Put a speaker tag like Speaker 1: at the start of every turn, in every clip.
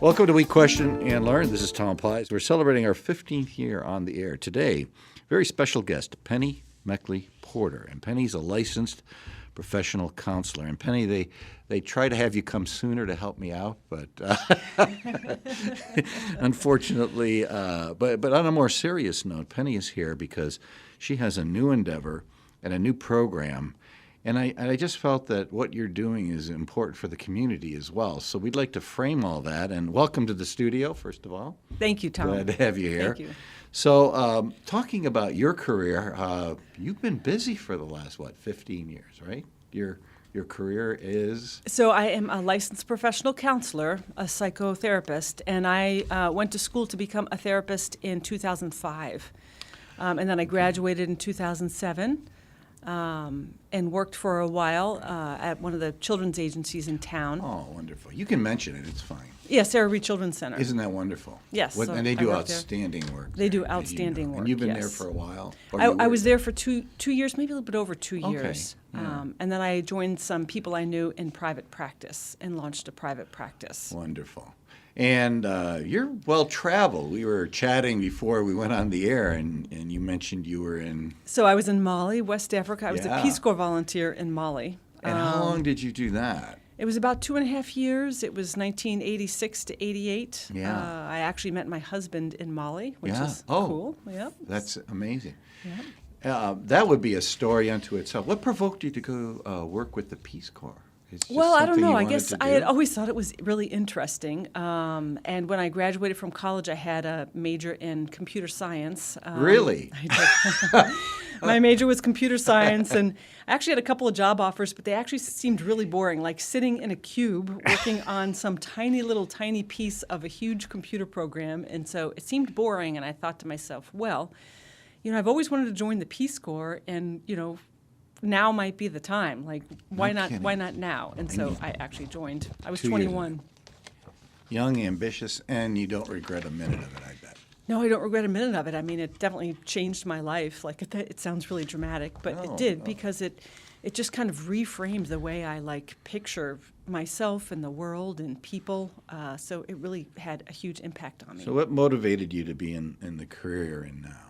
Speaker 1: Welcome to We Question and Learn. This is Tom Pies. We're celebrating our 15th year on the air. Today, very special guest, Penny Mechley-Porter. And Penny's a licensed professional counselor. And Penny, they try to have you come sooner to help me out, but unfortunately, but on a more serious note, Penny is here because she has a new endeavor and a new program. And I just felt that what you're doing is important for the community as well. So we'd like to frame all that. And welcome to the studio, first of all.
Speaker 2: Thank you, Tom.
Speaker 1: Glad to have you here.
Speaker 2: Thank you.
Speaker 1: So talking about your career, you've been busy for the last, 15 years, right? Your career is?
Speaker 2: So I am a licensed professional counselor, a psychotherapist, and I went to school to become a therapist in 2005. And then I graduated in 2007. And worked for a while at one of the children's agencies in town.
Speaker 1: Oh, wonderful. You can mention it. It's fine.
Speaker 2: Yeah, Sarah Reed Children's Center.
Speaker 1: Isn't that wonderful?
Speaker 2: Yes.
Speaker 1: And they do outstanding work.
Speaker 2: They do outstanding work,
Speaker 1: And you've been
Speaker 2: yes.
Speaker 1: there for a while?
Speaker 2: I was there for two years, maybe a little bit over 2
Speaker 1: Okay,
Speaker 2: years.
Speaker 1: yeah.
Speaker 2: And then I joined some people I knew in private practice and launched a private practice.
Speaker 1: Wonderful. And you're well-traveled. We were chatting before we went on the air, and you mentioned you were in...
Speaker 2: So I was in Mali, West Africa. I was
Speaker 1: Yeah.
Speaker 2: a Peace Corps volunteer in Mali.
Speaker 1: And how long did you do that?
Speaker 2: It was about 2.5 years. It was 1986 to 88.
Speaker 1: Yeah.
Speaker 2: I actually met my husband in Mali, which
Speaker 1: Yeah.
Speaker 2: is
Speaker 1: Oh.
Speaker 2: cool. Yep.
Speaker 1: That's amazing.
Speaker 2: Yep.
Speaker 1: That would be a story unto itself. What provoked you to go work with the Peace Corps? It's just
Speaker 2: Well, I don't
Speaker 1: something
Speaker 2: know.
Speaker 1: you
Speaker 2: I
Speaker 1: wanted
Speaker 2: guess
Speaker 1: to
Speaker 2: I
Speaker 1: do?
Speaker 2: had always thought it was really interesting. And when I graduated from college, I had a major in computer science.
Speaker 1: Really?
Speaker 2: I did. My major was computer science, and I actually had a couple of job offers, but they actually seemed really boring, like sitting in a cube working on some tiny piece of a huge computer program. And so it seemed boring, and I thought to myself, well, I've always wanted to join the Peace Corps, and, now might be the time. Like, why not?
Speaker 1: kidding.
Speaker 2: Why not now? And so I actually joined. I was
Speaker 1: 2 years
Speaker 2: 21.
Speaker 1: Young, ambitious, and you don't regret a minute of it, I bet.
Speaker 2: No, I don't regret a minute of it. I mean, it definitely changed my life. Like, it sounds really dramatic, but
Speaker 1: No,
Speaker 2: it did
Speaker 1: no.
Speaker 2: because it just kind of reframed the way I picture myself and the world and people. So it really had a huge impact on me.
Speaker 1: So what motivated you to be in the career you're in now?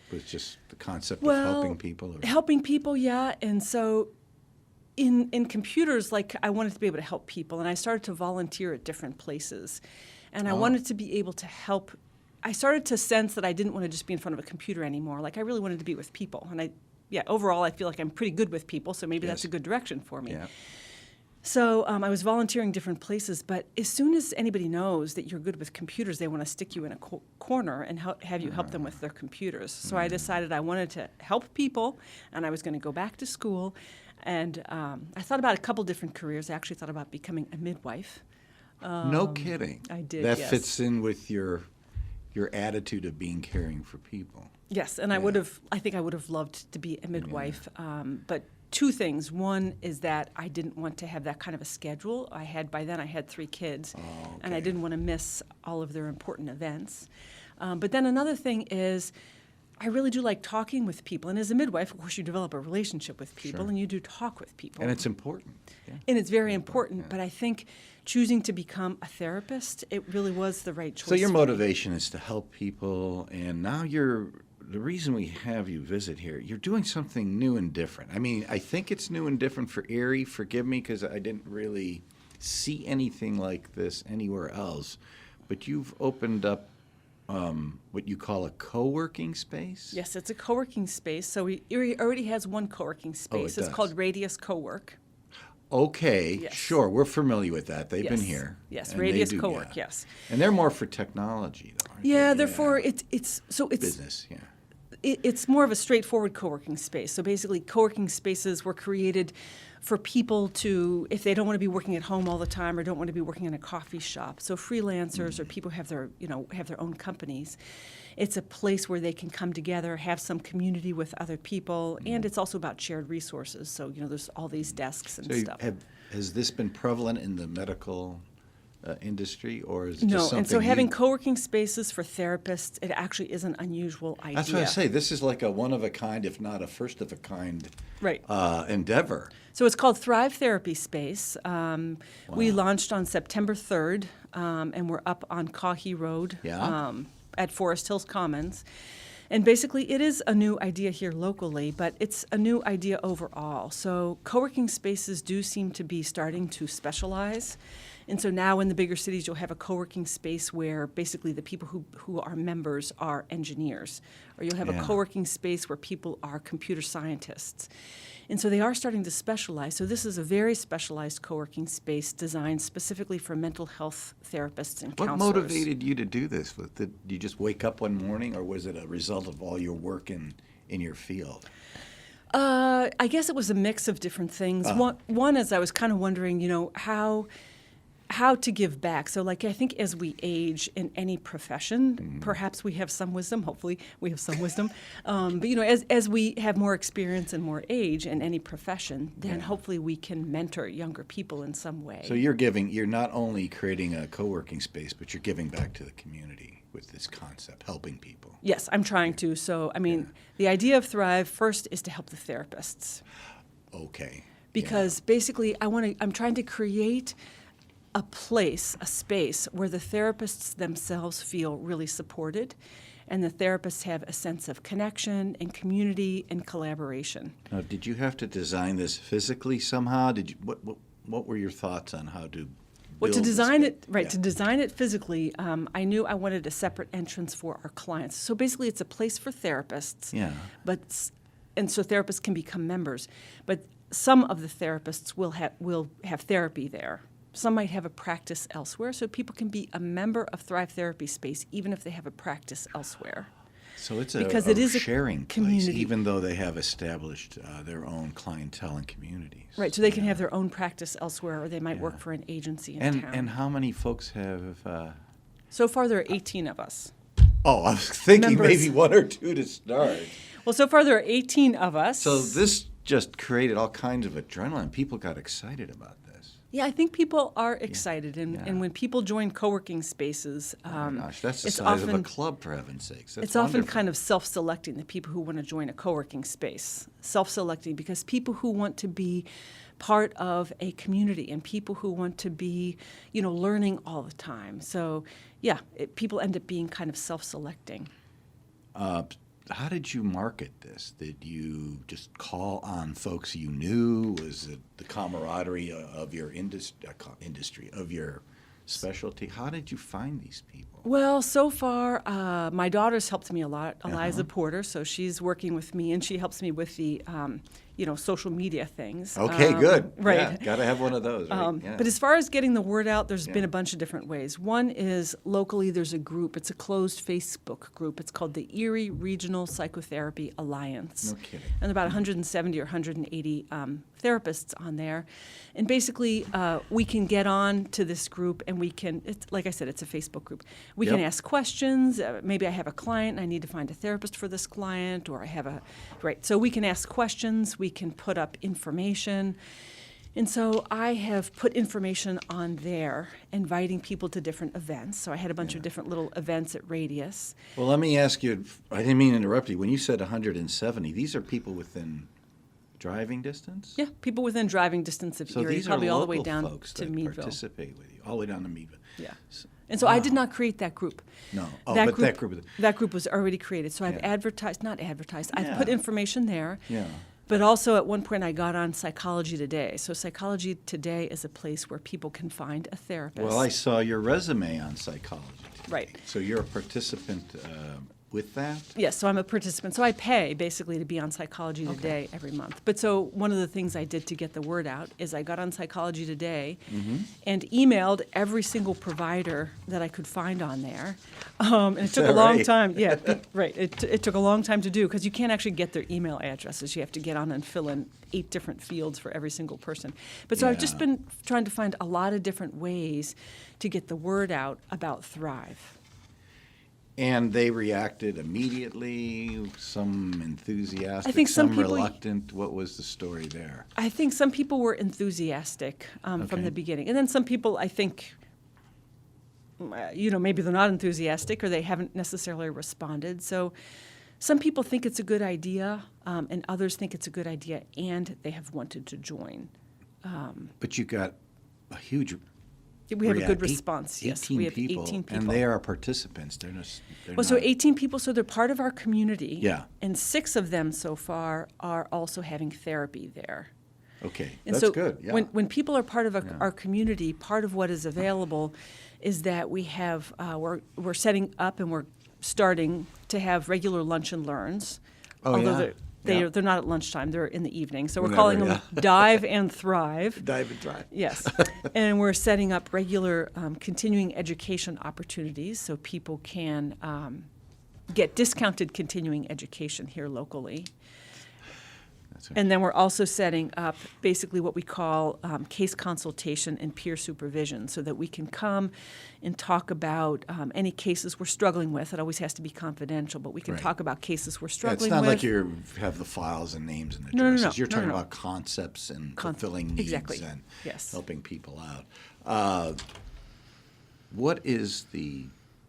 Speaker 1: Was just the concept of helping people? Or?
Speaker 2: Helping people, yeah. And so in computers, I wanted to be able to help people, and I started to volunteer at different places. And I wanted to be able to help. I started to sense that I didn't want to just be in front of a computer anymore. I really wanted to be with people. And overall, I feel like I'm pretty good with people, so maybe that's a good direction for me.
Speaker 1: Yeah.
Speaker 2: So I was volunteering different places, but as soon as anybody knows that you're good with computers, they want to stick you in a corner and have you help them with their computers. So I decided I wanted to help people, and I was going to go back to school. And I thought about a couple different careers. I actually thought about becoming a midwife.
Speaker 1: No kidding.
Speaker 2: I did,
Speaker 1: That
Speaker 2: yes.
Speaker 1: fits in with your attitude of being caring for people.
Speaker 2: Yes, and I think I would have loved to be a midwife, but two things. One is that I didn't want to have that kind of a schedule. By then I had 3 kids, and I didn't want to miss all of their important events. But then another thing is I really do like talking with people. And as a midwife, of course, you develop a relationship with people,
Speaker 1: Sure.
Speaker 2: and you do talk with people.
Speaker 1: And it's important. Yeah.
Speaker 2: And it's very important, but I think choosing to become a therapist, it really was the right choice.
Speaker 1: So your
Speaker 2: for me.
Speaker 1: motivation is to help people, and now the reason we have you visit here, you're doing something new and different. I mean, I think it's new and different for Erie. Forgive me, because I didn't really see anything like this anywhere else. But you've opened up what you call a co-working space?
Speaker 2: Yes, it's a co-working space. So Erie already has one co-working space. It's
Speaker 1: does.
Speaker 2: called Radius Co-work.
Speaker 1: Okay,
Speaker 2: Yes.
Speaker 1: sure. We're familiar with that. They've been
Speaker 2: Yes.
Speaker 1: here.
Speaker 2: Yes,
Speaker 1: and
Speaker 2: Radius
Speaker 1: they do,
Speaker 2: Co-work,
Speaker 1: yeah.
Speaker 2: yes.
Speaker 1: And they're more for technology, though, aren't
Speaker 2: Yeah,
Speaker 1: they?
Speaker 2: therefore it's
Speaker 1: business, yeah.
Speaker 2: It's more of a straightforward co-working space. So basically, co-working spaces were created for people to, if they don't want to be working at home all the time or don't want to be working in a coffee shop. So freelancers or people who have their own companies. It's a place where they can come together, have some community with other people, and it's also about shared resources. So there's all these desks and
Speaker 1: So
Speaker 2: stuff.
Speaker 1: has this been prevalent in the medical industry, or is it
Speaker 2: No,
Speaker 1: just something
Speaker 2: and so having
Speaker 1: you...
Speaker 2: co-working spaces for therapists, it actually is an unusual idea.
Speaker 1: That's what I say. This is like a one-of-a-kind, if not a first-of-a-kind
Speaker 2: Right.
Speaker 1: endeavor.
Speaker 2: So it's called Thrive Therapy Space. We launched on September 3rd, and we're up on Cawhee Road
Speaker 1: Yeah.
Speaker 2: at Forest Hills Commons. And basically, it is a new idea here locally, but it's a new idea overall. So co-working spaces do seem to be starting to specialize. And so now in the bigger cities, you'll have a co-working space where basically the people who are members are engineers. Or you'll have
Speaker 1: Yeah.
Speaker 2: a co-working space where people are computer scientists. And so they are starting to specialize. So this is a very specialized co-working space designed specifically for mental health therapists and
Speaker 1: What
Speaker 2: counselors.
Speaker 1: motivated you to do this? Did you just wake up one morning, or was it a result of all your work in your field?
Speaker 2: I guess it was a mix of different things. One is I was kind of wondering, how to give back. So, like, I think as we age in any profession, perhaps we have some wisdom. Hopefully, we have some wisdom. But as we have more experience and more age in any profession, then hopefully we can mentor younger people in some way.
Speaker 1: So you're not only creating a co-working space, but you're giving back to the community with this concept, helping people.
Speaker 2: Yes, I'm trying to. So, I mean, the idea of Thrive first is to help the therapists.
Speaker 1: Okay.
Speaker 2: Because basically, I'm trying to create a place, a space where the therapists themselves feel really supported, and the therapists have a sense of connection and community and collaboration.
Speaker 1: Now, did you have to design this physically somehow? What were your thoughts on how to
Speaker 2: Well, to
Speaker 1: build this
Speaker 2: design
Speaker 1: space?
Speaker 2: it, right, to design it physically, I knew I wanted a separate entrance for our clients. So basically, it's a place for therapists.
Speaker 1: Yeah.
Speaker 2: And so therapists can become members. But some of the therapists will have therapy there. Some might have a practice elsewhere, so people can be a member of Thrive Therapy Space even if they have a practice elsewhere.
Speaker 1: So it's
Speaker 2: Because
Speaker 1: a
Speaker 2: it is a
Speaker 1: sharing place,
Speaker 2: community.
Speaker 1: even though they have established their own clientele and communities.
Speaker 2: Right, so they can have their own practice elsewhere, or they might work for an agency in town.
Speaker 1: And how many folks have...
Speaker 2: So far, there are 18 of us.
Speaker 1: Oh, I was thinking
Speaker 2: Members.
Speaker 1: maybe one or two to start.
Speaker 2: Well, so far, there are 18 of us.
Speaker 1: So this just created all kinds of adrenaline. People got excited about this.
Speaker 2: Yeah, I think people are excited, and,
Speaker 1: Yeah.
Speaker 2: and when people join co-working spaces,
Speaker 1: Oh my gosh, that's the
Speaker 2: it's
Speaker 1: size of a
Speaker 2: often
Speaker 1: club, for heaven's sakes. That's
Speaker 2: it's often
Speaker 1: wonderful.
Speaker 2: kind of self-selecting, the people who want to join a co-working space. Self-selecting because people who want to be part of a community and people who want to be, learning all the time. So, yeah, people end up being kind of self-selecting.
Speaker 1: How did you market this? Did you just call on folks you knew? Was it the camaraderie of your industry, of your specialty? How did you find these people?
Speaker 2: Well, so far, my daughter's helped me a lot, Eliza Porter, so she's working with me, and she helps me with the, social media things.
Speaker 1: Okay, good.
Speaker 2: Right.
Speaker 1: Yeah, got to have one of those, right? Yeah.
Speaker 2: But as far as getting the word out, there's been a bunch of different ways. One is locally there's a group. It's a closed Facebook group. It's called the Erie Regional Psychotherapy Alliance.
Speaker 1: No kidding.
Speaker 2: And about 170 or 180 therapists on there. And basically, we can get on to this group, and we can, like I said, it's a Facebook group. We can ask questions. Maybe I have a client, and I need to find a therapist for this client, or I have so we can ask questions. We can put up information. And so I have put information on there, inviting people to different events. So I had a bunch of different little events at Radius.
Speaker 1: Well, let me ask you, I didn't mean to interrupt you. When you said 170, these are people within driving distance?
Speaker 2: Yeah, people within driving distance of
Speaker 1: So
Speaker 2: Erie,
Speaker 1: these are
Speaker 2: probably all the
Speaker 1: local
Speaker 2: way down
Speaker 1: folks
Speaker 2: to
Speaker 1: that
Speaker 2: Meadville.
Speaker 1: participate with you, all the way down to Meadville.
Speaker 2: Yeah. And so I did not create that group.
Speaker 1: No. Oh,
Speaker 2: that
Speaker 1: but
Speaker 2: group, that group was already created. So I've
Speaker 1: Yeah.
Speaker 2: I've put information there.
Speaker 1: Yeah.
Speaker 2: But also at one point I got on Psychology Today. So Psychology Today is a place where people can find a therapist.
Speaker 1: Well, I saw your resume on Psychology Today.
Speaker 2: Right.
Speaker 1: So you're a participant with that?
Speaker 2: Yes, so I'm a participant. So I pay basically to be on Psychology Today every month. But so one of the things I did to get the word out is I got on Psychology Today and emailed every single provider that I could find on there. And it took a
Speaker 1: that
Speaker 2: long
Speaker 1: right?
Speaker 2: time. Yeah, right. It took a long time to do because you can't actually get their email addresses. You have to get on and fill in 8 different fields for every single person. But so I've just
Speaker 1: Yeah.
Speaker 2: been trying to find a lot of different ways to get the word out about Thrive.
Speaker 1: And they reacted immediately, some enthusiastic,
Speaker 2: I think some people-
Speaker 1: reluctant. What was the story there?
Speaker 2: I think some people were enthusiastic from
Speaker 1: Okay.
Speaker 2: the beginning. And then some people, I think, maybe they're not enthusiastic or they haven't necessarily responded. So some people think it's a good idea, and others think it's a good idea, and they have wanted to join.
Speaker 1: But you got a huge.
Speaker 2: We have a good response. Yes, we have 18 people.
Speaker 1: And they are participants. They're
Speaker 2: Well, so 18 people, so they're part of our community.
Speaker 1: Yeah.
Speaker 2: And 6 of them so far are also having therapy there.
Speaker 1: Okay,
Speaker 2: And
Speaker 1: that's
Speaker 2: so
Speaker 1: good. Yeah.
Speaker 2: when people are part of our community, part of what is available is that we have we're setting up and we're starting to have regular lunch and learns.
Speaker 1: Oh,
Speaker 2: although
Speaker 1: yeah.
Speaker 2: they're not at lunchtime; they're in the evening. So we're
Speaker 1: Whenever,
Speaker 2: calling them Dive and Thrive.
Speaker 1: Dive and Thrive.
Speaker 2: Yes, and we're setting up regular continuing education opportunities so people can get discounted continuing education here locally. And then we're also setting up basically what we call case consultation and peer supervision so that we can come and talk about any cases we're struggling with. It always has to be confidential, but we can
Speaker 1: Right.
Speaker 2: talk about cases we're
Speaker 1: Yeah,
Speaker 2: struggling
Speaker 1: it's not
Speaker 2: with.
Speaker 1: like you have the files and names and
Speaker 2: No, no, no.
Speaker 1: addresses. You're
Speaker 2: No,
Speaker 1: talking
Speaker 2: no, no.
Speaker 1: about concepts and fulfilling needs
Speaker 2: exactly.
Speaker 1: and
Speaker 2: Yes.
Speaker 1: helping people out. What is the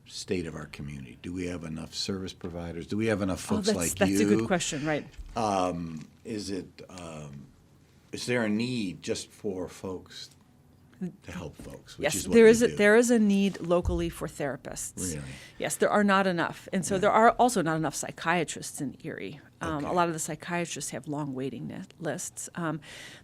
Speaker 1: state of our community? Do we have enough service providers? Do we have enough folks
Speaker 2: that's
Speaker 1: like you?
Speaker 2: a good question, right?
Speaker 1: Is there a need just for folks to help folks? Which
Speaker 2: Yes,
Speaker 1: is what
Speaker 2: there
Speaker 1: you
Speaker 2: is
Speaker 1: do.
Speaker 2: there is a need locally for therapists.
Speaker 1: Really?
Speaker 2: Yes, there are not enough, and so there are also not enough psychiatrists in Erie.
Speaker 1: Okay.
Speaker 2: A lot of the psychiatrists have long waiting lists.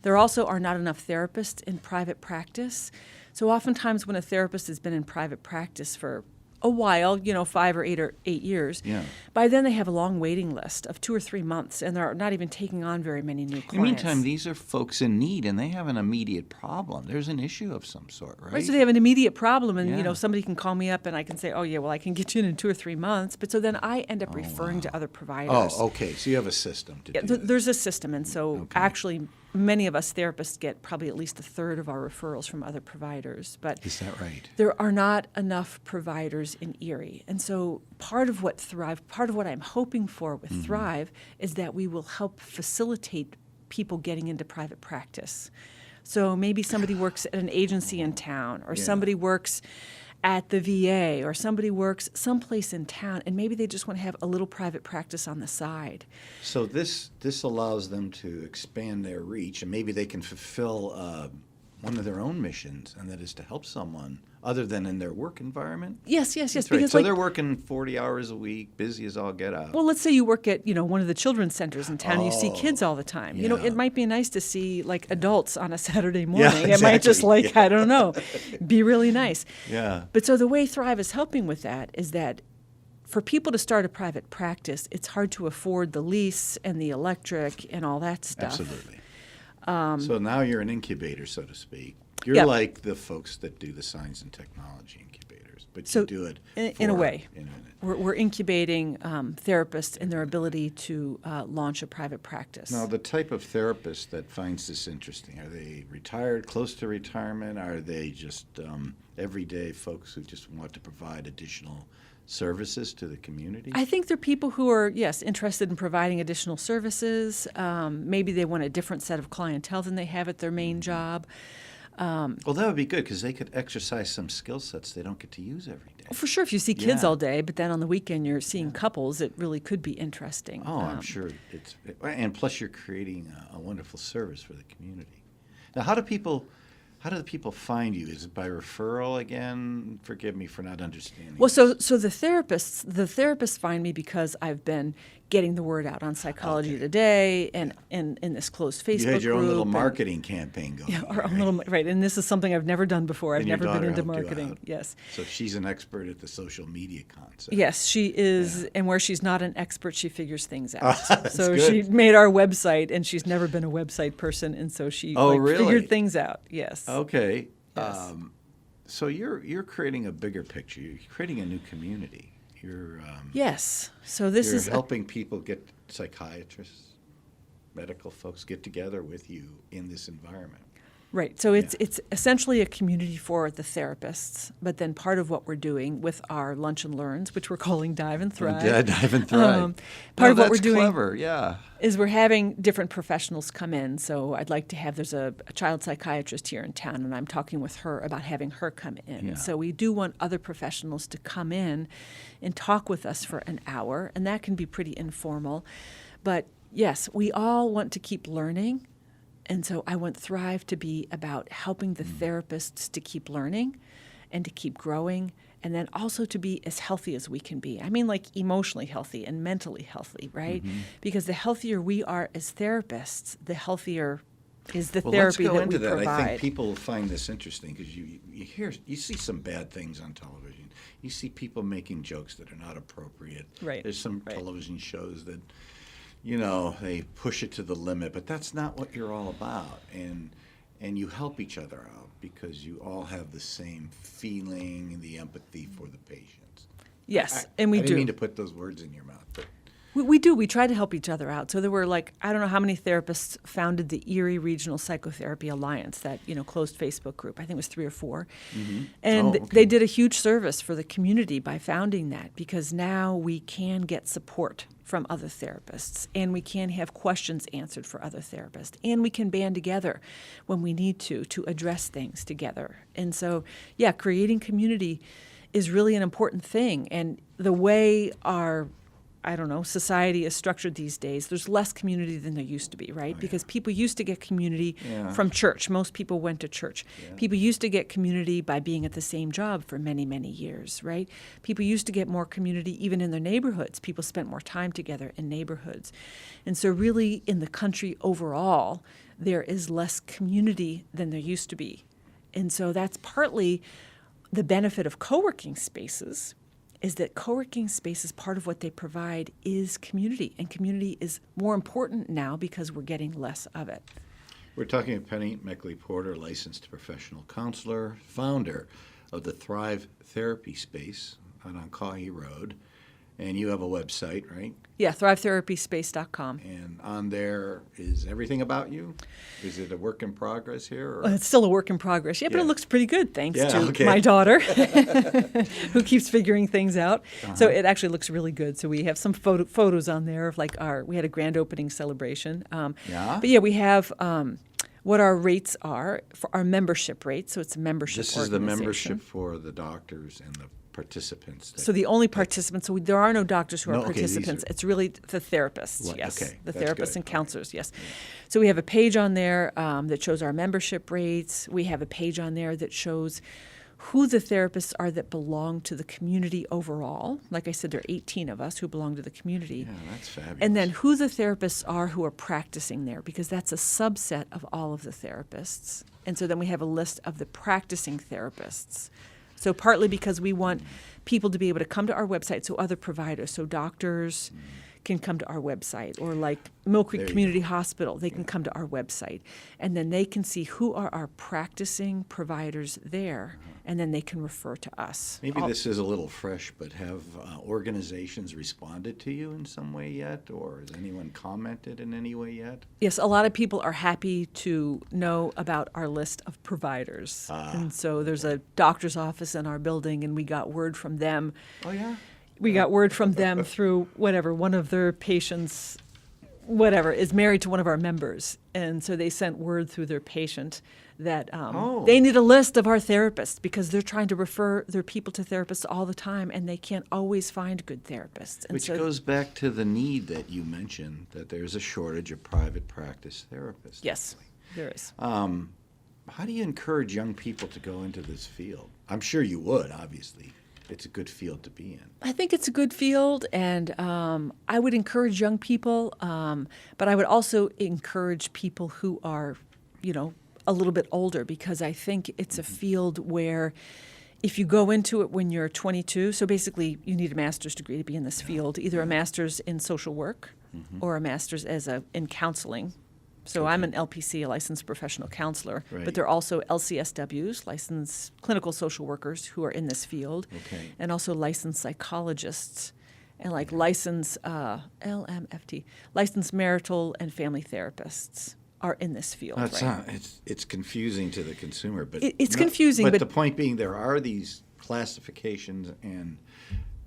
Speaker 2: There also are not enough therapists in private practice. So oftentimes, when a therapist has been in private practice for a while, 5 or 8 years,
Speaker 1: Yeah.
Speaker 2: by then they have a long waiting list of 2 or 3 months, and they're not even taking on very many new clients.
Speaker 1: In the meantime, these are folks in need, and they have an immediate problem. There's an issue of some sort, right?
Speaker 2: Right, so they have an immediate problem, and
Speaker 1: Yeah.
Speaker 2: somebody can call me up, and I can say, "Oh yeah, well I can get you in 2 or 3 months." But so then I end up referring to other providers.
Speaker 1: Oh, okay. So you have a system to
Speaker 2: Yeah,
Speaker 1: do this.
Speaker 2: there's a system, and so
Speaker 1: Okay.
Speaker 2: actually, many of us therapists get probably at least a third of our referrals from other providers. But
Speaker 1: Is that right?
Speaker 2: there are not enough providers in Erie, and so part of what I'm hoping for with Thrive is that we will help facilitate people getting into private practice. So maybe somebody works at an agency in town, or
Speaker 1: Yeah.
Speaker 2: somebody works at the VA, or somebody works someplace in town, and maybe they just want to have a little private practice on the side.
Speaker 1: So this allows them to expand their reach, and maybe they can fulfill one of their own missions, and that is to help someone other than in their work environment.
Speaker 2: Yes.
Speaker 1: That's right.
Speaker 2: Because
Speaker 1: So they're working 40 hours a week, busy as all get out.
Speaker 2: well, let's say you work at one of the children's centers in town. And you see
Speaker 1: Oh,
Speaker 2: kids all the time.
Speaker 1: yeah.
Speaker 2: It might be nice to see like adults on a Saturday morning.
Speaker 1: Yeah,
Speaker 2: It might just
Speaker 1: exactly.
Speaker 2: I don't know, be really nice.
Speaker 1: Yeah.
Speaker 2: But so the way Thrive is helping with that is that for people to start a private practice, it's hard to afford the lease and the electric and all that stuff.
Speaker 1: Absolutely. So now you're an incubator, so to speak. You're
Speaker 2: Yeah.
Speaker 1: like the folks that do the science and technology incubators, but
Speaker 2: So
Speaker 1: you do it
Speaker 2: in a
Speaker 1: for-
Speaker 2: way.
Speaker 1: in a-
Speaker 2: We're incubating therapists in their ability to launch a private practice.
Speaker 1: Now, the type of therapist that finds this interesting, are they retired, close to retirement? Are they just everyday folks who just want to provide additional services to the community?
Speaker 2: I think they're people who are, yes, interested in providing additional services. Maybe they want a different set of clientele than they have at their main job.
Speaker 1: Well, that would be good because they could exercise some skill sets they don't get to use every day.
Speaker 2: For sure, if you see kids
Speaker 1: Yeah.
Speaker 2: all day, but then on the weekend you're seeing couples, it really could be interesting.
Speaker 1: Oh, I'm sure it's, and plus you're creating a wonderful service for the community. Now, how do the people find you? Is it by referral again? Forgive me for not understanding.
Speaker 2: Well, so the therapists find me because I've been getting the word out on Psychology
Speaker 1: Okay.
Speaker 2: Today and in this closed Facebook
Speaker 1: you had your own little
Speaker 2: group and-
Speaker 1: marketing campaign going.
Speaker 2: Yeah, our
Speaker 1: right?
Speaker 2: own little right, and this is something I've never done before. I've
Speaker 1: And your
Speaker 2: never been
Speaker 1: daughter
Speaker 2: into
Speaker 1: helped you
Speaker 2: marketing.
Speaker 1: out.
Speaker 2: Yes.
Speaker 1: So she's an expert at the social media concept.
Speaker 2: Yes, she is, and where she's not an expert, she figures things out.
Speaker 1: That's
Speaker 2: So
Speaker 1: good.
Speaker 2: she made our website, and she's never been a website person, and so she
Speaker 1: Oh, really?
Speaker 2: figured things out. Yes.
Speaker 1: Okay.
Speaker 2: Yes.
Speaker 1: So you're creating a bigger picture. You're creating a new community. You're
Speaker 2: Yes. So this
Speaker 1: you're
Speaker 2: is
Speaker 1: helping people get psychiatrists, medical folks get together with you in this environment.
Speaker 2: Right. So it's essentially a community for the therapists, but then part of what we're doing with our lunch and learns, which we're calling Dive and Thrive.
Speaker 1: Yeah, Dive and Thrive.
Speaker 2: Part of what we're
Speaker 1: that's
Speaker 2: doing
Speaker 1: clever, yeah.
Speaker 2: is we're having different professionals come in. So I'd like to have, there's a child psychiatrist here in town, and I'm talking with her about having her come in.
Speaker 1: Yeah.
Speaker 2: So we do want other professionals to come in and talk with us for an hour, and that can be pretty informal. But yes, we all want to keep learning. And so I want Thrive to be about helping the therapists to keep learning and to keep growing, and then also to be as healthy as we can be. I mean, like emotionally healthy and mentally healthy, right? Because the healthier we are as therapists, the healthier is the therapy
Speaker 1: let's go
Speaker 2: that
Speaker 1: into
Speaker 2: we
Speaker 1: that.
Speaker 2: provide.
Speaker 1: I think people find this interesting because you see some bad things on television. You see people making jokes that are not appropriate.
Speaker 2: Right.
Speaker 1: There's some
Speaker 2: Right.
Speaker 1: television shows that they push it to the limit, but that's not what you're all about. And you help each other out because you all have the same feeling and the empathy for the patients.
Speaker 2: Yes, and we
Speaker 1: I
Speaker 2: do.
Speaker 1: didn't mean to put those words in your mouth, but
Speaker 2: We do. We try to help each other out. So there were I don't know how many therapists founded the Erie Regional Psychotherapy Alliance, that closed Facebook group. I think it was 3 or 4. And
Speaker 1: Oh, okay.
Speaker 2: they did a huge service for the community by founding that, because now we can get support from other therapists, and we can have questions answered for other therapists, and we can band together when we need to address things together. And so, yeah, creating community is really an important thing. And the way our society is structured these days, there's less community than there used to be, right? Because people used to get community from church. Most people went to church. Yeah. People used to get community by being at the same job for many, many years, right? People used to get more community even in their neighborhoods. People spent more time together in neighborhoods. And so really in the country overall, there is less community than there used to be. And so that's partly the benefit of co-working spaces, is that co-working spaces, part of what they provide is community, and community is more important now because we're getting less of it.
Speaker 1: we're talking with Penny Mechley-Porter, licensed professional counselor, founder of the Thrive Therapy Space on Onkahi Road. And you have a website, right?
Speaker 2: Yeah, thrivetherapyspace.com.
Speaker 1: And on there is everything about you? Is it a work in progress here? Or?
Speaker 2: It's still a work in progress. Yeah, but
Speaker 1: Yeah.
Speaker 2: it looks pretty good, thanks
Speaker 1: Yeah,
Speaker 2: to
Speaker 1: okay.
Speaker 2: my daughter, who keeps figuring things out. So it actually looks really good. So we have some photos on there of we had a grand opening celebration.
Speaker 1: Yeah?
Speaker 2: But yeah, we have what our rates are for our membership rate. So it's a membership
Speaker 1: This is the
Speaker 2: organization.
Speaker 1: membership for the doctors and the participants.
Speaker 2: So the only participants, so there are no doctors who are
Speaker 1: No, okay, these
Speaker 2: participants.
Speaker 1: are-
Speaker 2: It's really the therapists,
Speaker 1: Right,
Speaker 2: yes.
Speaker 1: okay,
Speaker 2: The
Speaker 1: that's
Speaker 2: therapists
Speaker 1: good.
Speaker 2: and
Speaker 1: All
Speaker 2: counselors, yes. So we have a page on there that shows our membership rates. We have a page on there that shows who the therapists are that belong to the community overall. Like I said, there are 18 of us who belong to the community.
Speaker 1: Yeah, that's fabulous.
Speaker 2: And then who the therapists are who are practicing there, because that's a subset of all of the therapists. And so then we have a list of the practicing therapists. So partly because we want people to be able to come to our website, so other providers, so doctors can come to our website, or like Mill Creek
Speaker 1: There you
Speaker 2: Community
Speaker 1: go.
Speaker 2: Hospital, they can come to our website. And then they can see who are our practicing providers there, and then they can refer to us.
Speaker 1: Maybe this is a little fresh, but have organizations responded to you in some way yet? Or has anyone commented in any way yet?
Speaker 2: Yes, a lot of people are happy to know about our list of providers. And so there's a doctor's office in our building, and we got word from them.
Speaker 1: Oh, yeah?
Speaker 2: We got word from them through one of their patients, is married to one of our members. And so they sent word through their patient that they need a list of our therapists, because they're trying to refer their people to therapists all the time, and they can't always find good therapists. And
Speaker 1: Which
Speaker 2: so,
Speaker 1: goes back to the need that you mentioned, that there's a shortage of private practice therapists.
Speaker 2: yes, there is.
Speaker 1: How do you encourage young people to go into this field? I'm sure you would, obviously. It's a good field to be in.
Speaker 2: I think it's a good field, and I would encourage young people, but I would also encourage people who are, a little bit older, because I think it's a field where if you go into it when you're 22, so basically you need a master's degree to be in this field, either a master's in social work or a master's in counseling. So I'm an LPC, a licensed professional counselor,
Speaker 1: Right.
Speaker 2: but there are also LCSWs, licensed clinical social workers, who are in this field,
Speaker 1: Okay.
Speaker 2: and also licensed psychologists, and licensed LMFT, licensed marital and family therapists are in this field.
Speaker 1: That's
Speaker 2: right?
Speaker 1: it's confusing to the consumer, but
Speaker 2: It's confusing, but
Speaker 1: the point being, there are these classifications, and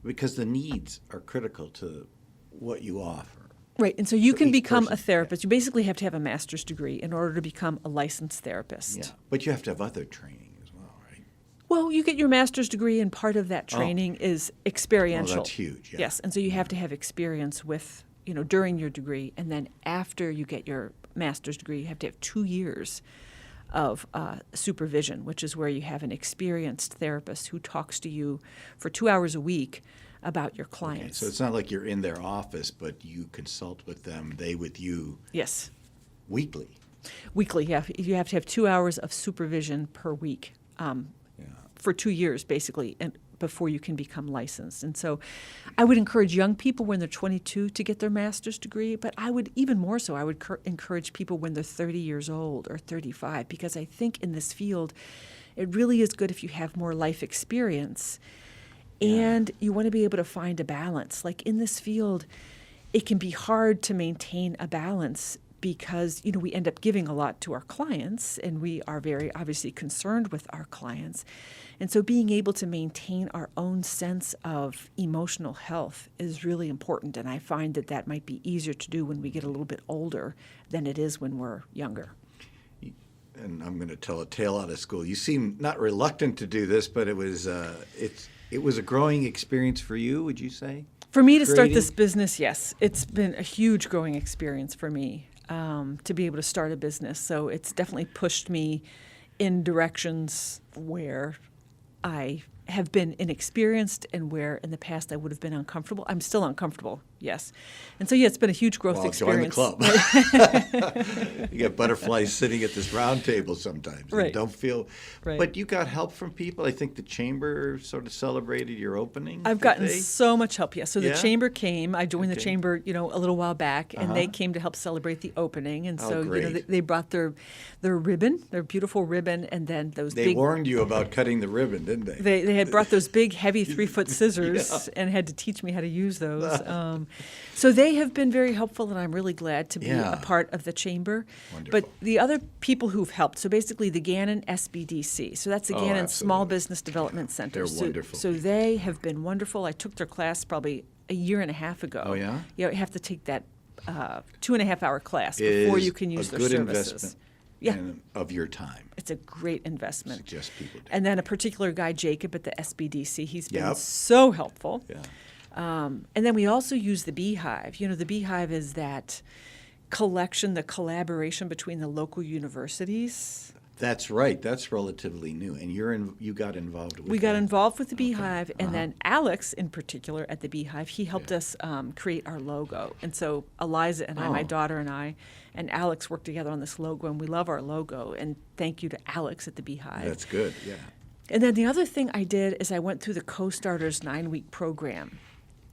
Speaker 1: because the needs are critical to what you offer.
Speaker 2: Right, and so you
Speaker 1: For
Speaker 2: can
Speaker 1: each
Speaker 2: become
Speaker 1: person,
Speaker 2: a therapist. You basically have to have a master's degree in order to become a licensed therapist.
Speaker 1: Yeah, but you have to have other training as well, right?
Speaker 2: Well, you get your master's degree, and part of that training is experiential.
Speaker 1: Oh, that's huge, yeah.
Speaker 2: Yes, and so you have to have experience with, during your degree, and then after you get your master's degree, you have to have 2 years of supervision, which is where you have an experienced therapist who talks to you for 2 hours a week about your
Speaker 1: Okay,
Speaker 2: clients.
Speaker 1: so it's not like you're in their office, but you consult with them, they with you
Speaker 2: Yes,
Speaker 1: weekly.
Speaker 2: weekly. Yeah, you have to have 2 hours of supervision per week
Speaker 1: Yeah.
Speaker 2: for 2 years, basically, and before you can become licensed. And so I would encourage young people when they're 22 to get their master's degree, but I would even more so, I would encourage people when they're 30 years old or 35, because I think in this field, it really is good if you have more life experience and you want to be able to find a balance. Like in this field, it can be hard to maintain a balance because, we end up giving a lot to our clients, and we are very obviously concerned with our clients. And so being able to maintain our own sense of emotional health is really important, and I find that might be easier to do when we get a little bit older than it is when we're younger.
Speaker 1: And I'm going to tell a tale out of school. You seem not reluctant to do this, but it was a growing experience for you, would you say?
Speaker 2: For me to start
Speaker 1: Creating?
Speaker 2: this business, yes, it's been a huge growing experience for me to be able to start a business. So it's definitely pushed me in directions where I have been inexperienced and where in the past I would have been uncomfortable. I'm still uncomfortable, yes. And so, yeah, it's been a huge growth
Speaker 1: Well,
Speaker 2: experience.
Speaker 1: join the club. You get butterflies sitting at this round table sometimes. And
Speaker 2: Right.
Speaker 1: don't feel.
Speaker 2: Right.
Speaker 1: But you got help from people. I think the chamber sort of celebrated your opening.
Speaker 2: I've
Speaker 1: did
Speaker 2: gotten
Speaker 1: they?
Speaker 2: so much help, yes. So the
Speaker 1: Yeah?
Speaker 2: chamber came. I joined the
Speaker 1: Okay.
Speaker 2: chamber, a little while back, and they
Speaker 1: Uh-huh.
Speaker 2: came to help celebrate the opening. And
Speaker 1: Oh,
Speaker 2: so,
Speaker 1: great.
Speaker 2: they brought their ribbon, their beautiful ribbon, and then those
Speaker 1: They
Speaker 2: big.
Speaker 1: warned you about cutting the ribbon, didn't they?
Speaker 2: They had brought those big, heavy 3-foot scissors and had to teach me how to use those. So they have been very helpful, and I'm really glad to be
Speaker 1: Yeah.
Speaker 2: a part of the chamber.
Speaker 1: Wonderful.
Speaker 2: But the other people who've helped, so basically the Gannon SBDC, so that's the
Speaker 1: Oh,
Speaker 2: Gannon Small
Speaker 1: absolutely.
Speaker 2: Business Development Center.
Speaker 1: They're
Speaker 2: So-
Speaker 1: wonderful
Speaker 2: So
Speaker 1: people.
Speaker 2: they have been wonderful. I took their class probably a year and a half ago.
Speaker 1: Oh, yeah?
Speaker 2: Yeah, you have to take that 2.5-hour class before
Speaker 1: Is
Speaker 2: you can use
Speaker 1: a
Speaker 2: their
Speaker 1: good
Speaker 2: services.
Speaker 1: investment
Speaker 2: Yeah.
Speaker 1: of your time.
Speaker 2: It's a great investment.
Speaker 1: Suggest people do.
Speaker 2: And then a particular guy, Jacob, at the SBDC, he's been
Speaker 1: Yep.
Speaker 2: so helpful.
Speaker 1: Yeah.
Speaker 2: And then we also use the Beehive. The Beehive is that collection, the collaboration between the local universities.
Speaker 1: That's right. That's relatively new, and you got involved with.
Speaker 2: We got
Speaker 1: that.
Speaker 2: involved with the Beehive, and then Alex, in particular, at the Beehive, he helped
Speaker 1: Yeah.
Speaker 2: us create our logo. And so Eliza and I, my
Speaker 1: Oh.
Speaker 2: daughter and I, and Alex worked together on this logo, and we love our logo. And thank you to Alex at the Beehive.
Speaker 1: That's good. Yeah.
Speaker 2: And then the other thing I did is I went through the Co-Starters 9-week program.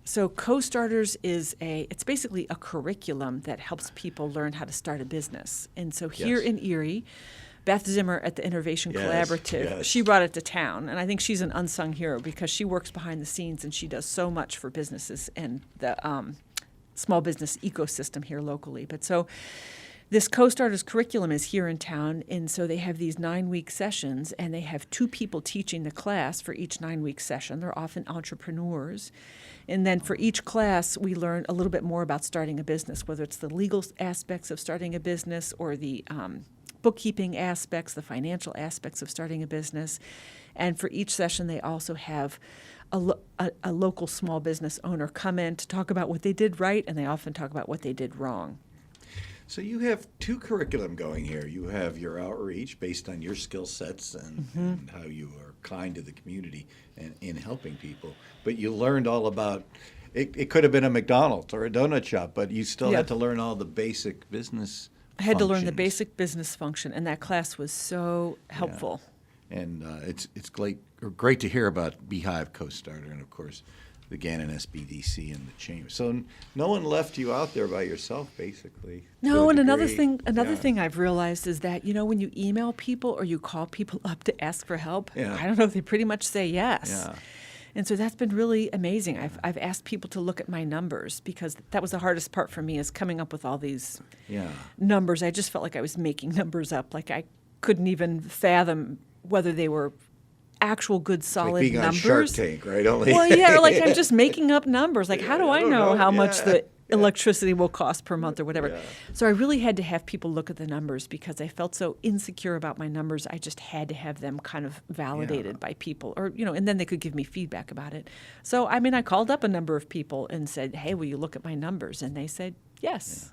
Speaker 2: So Co-Starters it's basically a curriculum that helps people learn how to start a business. And so here
Speaker 1: Yes.
Speaker 2: in Erie, Beth Zimmer at the Innovation
Speaker 1: Yes,
Speaker 2: Collaborative,
Speaker 1: yes.
Speaker 2: she brought it to town. And I think she's an unsung hero because she works behind the scenes and she does so much for businesses and the small business ecosystem here locally. But so this Co-Starters curriculum is here in town, and so they have these 9-week sessions, and they have 2 people teaching the class for each 9-week session. They're often entrepreneurs. And then for each class, we learn a little bit more about starting a business, whether it's the legal aspects of starting a business or the bookkeeping aspects, the financial aspects of starting a business. And for each session, they also have a local small business owner come in to talk about what they did right, and they often talk about what they did wrong.
Speaker 1: So you have 2 curriculum going here. You have your outreach based on your skill sets and how you are kind to the community and in helping people. But you learned all about it could have been a McDonald's or a donut shop, but you still
Speaker 2: Yeah.
Speaker 1: had to learn all the basic business
Speaker 2: I had to learn the
Speaker 1: functions.
Speaker 2: basic business function, and that class was so helpful.
Speaker 1: And it's great to hear about Beehive Co-Starter and, of course, the Gannon SBDC and the Chamber. So no one left you out there by yourself, basically. to
Speaker 2: No,
Speaker 1: a
Speaker 2: and another
Speaker 1: degree.
Speaker 2: thing
Speaker 1: Yeah.
Speaker 2: I've realized is that, when you email people or you call people up to ask for help,
Speaker 1: Yeah.
Speaker 2: I don't know, they pretty much say yes.
Speaker 1: Yeah.
Speaker 2: And so that's been really amazing. I've asked people to look at my numbers because that was the hardest part for me, is coming up with all these numbers. I just felt like I was making numbers up. Like I couldn't even fathom whether they were actual good solid
Speaker 1: like being
Speaker 2: numbers.
Speaker 1: on Shark Tank, right? Only
Speaker 2: Well, yeah, or like I'm just making up numbers. Like how do I
Speaker 1: don't
Speaker 2: know
Speaker 1: know.
Speaker 2: how much
Speaker 1: Yeah.
Speaker 2: the electricity will cost per month or whatever?
Speaker 1: Yeah.
Speaker 2: So I really had to have people look at the numbers because I felt so insecure about my numbers. I just had to have them kind of validated by people, or and then they could give me feedback about it. So I mean, I called up a number of people and said, "Hey, will you look at my numbers?" And they said, "Yes."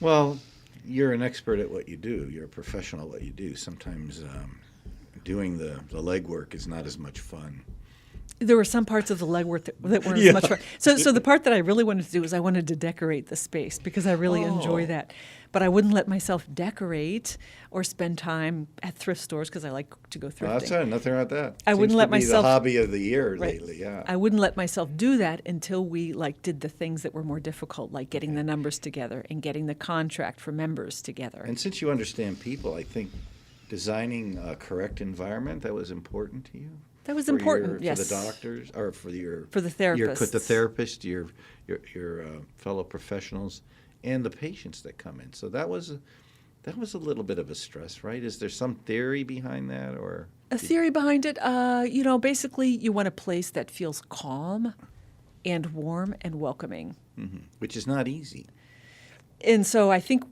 Speaker 1: Well, you're an expert at what you do. You're a professional at what you do. Sometimes doing the legwork is not as much fun.
Speaker 2: There were some parts of the legwork that weren't as much fun. So the part that I really wanted to do was I wanted to decorate the space because I really enjoy that. But I wouldn't let myself decorate or spend time at thrift stores because I like to go thrifting.
Speaker 1: Well, that's right. Nothing wrong with that.
Speaker 2: I wouldn't
Speaker 1: Seems
Speaker 2: let
Speaker 1: to be
Speaker 2: myself-
Speaker 1: the hobby of the year
Speaker 2: Right.
Speaker 1: lately. Yeah.
Speaker 2: I wouldn't let myself do that until we did the things that were more difficult, like getting the numbers together and getting the contract for members together.
Speaker 1: And since you understand people, I think designing a correct environment, that was important to you.
Speaker 2: That was
Speaker 1: For
Speaker 2: important,
Speaker 1: your-
Speaker 2: yes.
Speaker 1: For the doctors, or for
Speaker 2: For the
Speaker 1: your
Speaker 2: therapists.
Speaker 1: therapist, your fellow professionals, and the patients that come in. So that was a little bit of a stress, right? Is there some theory behind that, or
Speaker 2: A theory behind it, basically you want a place that feels calm and warm and welcoming.
Speaker 1: which is not easy?
Speaker 2: And so I think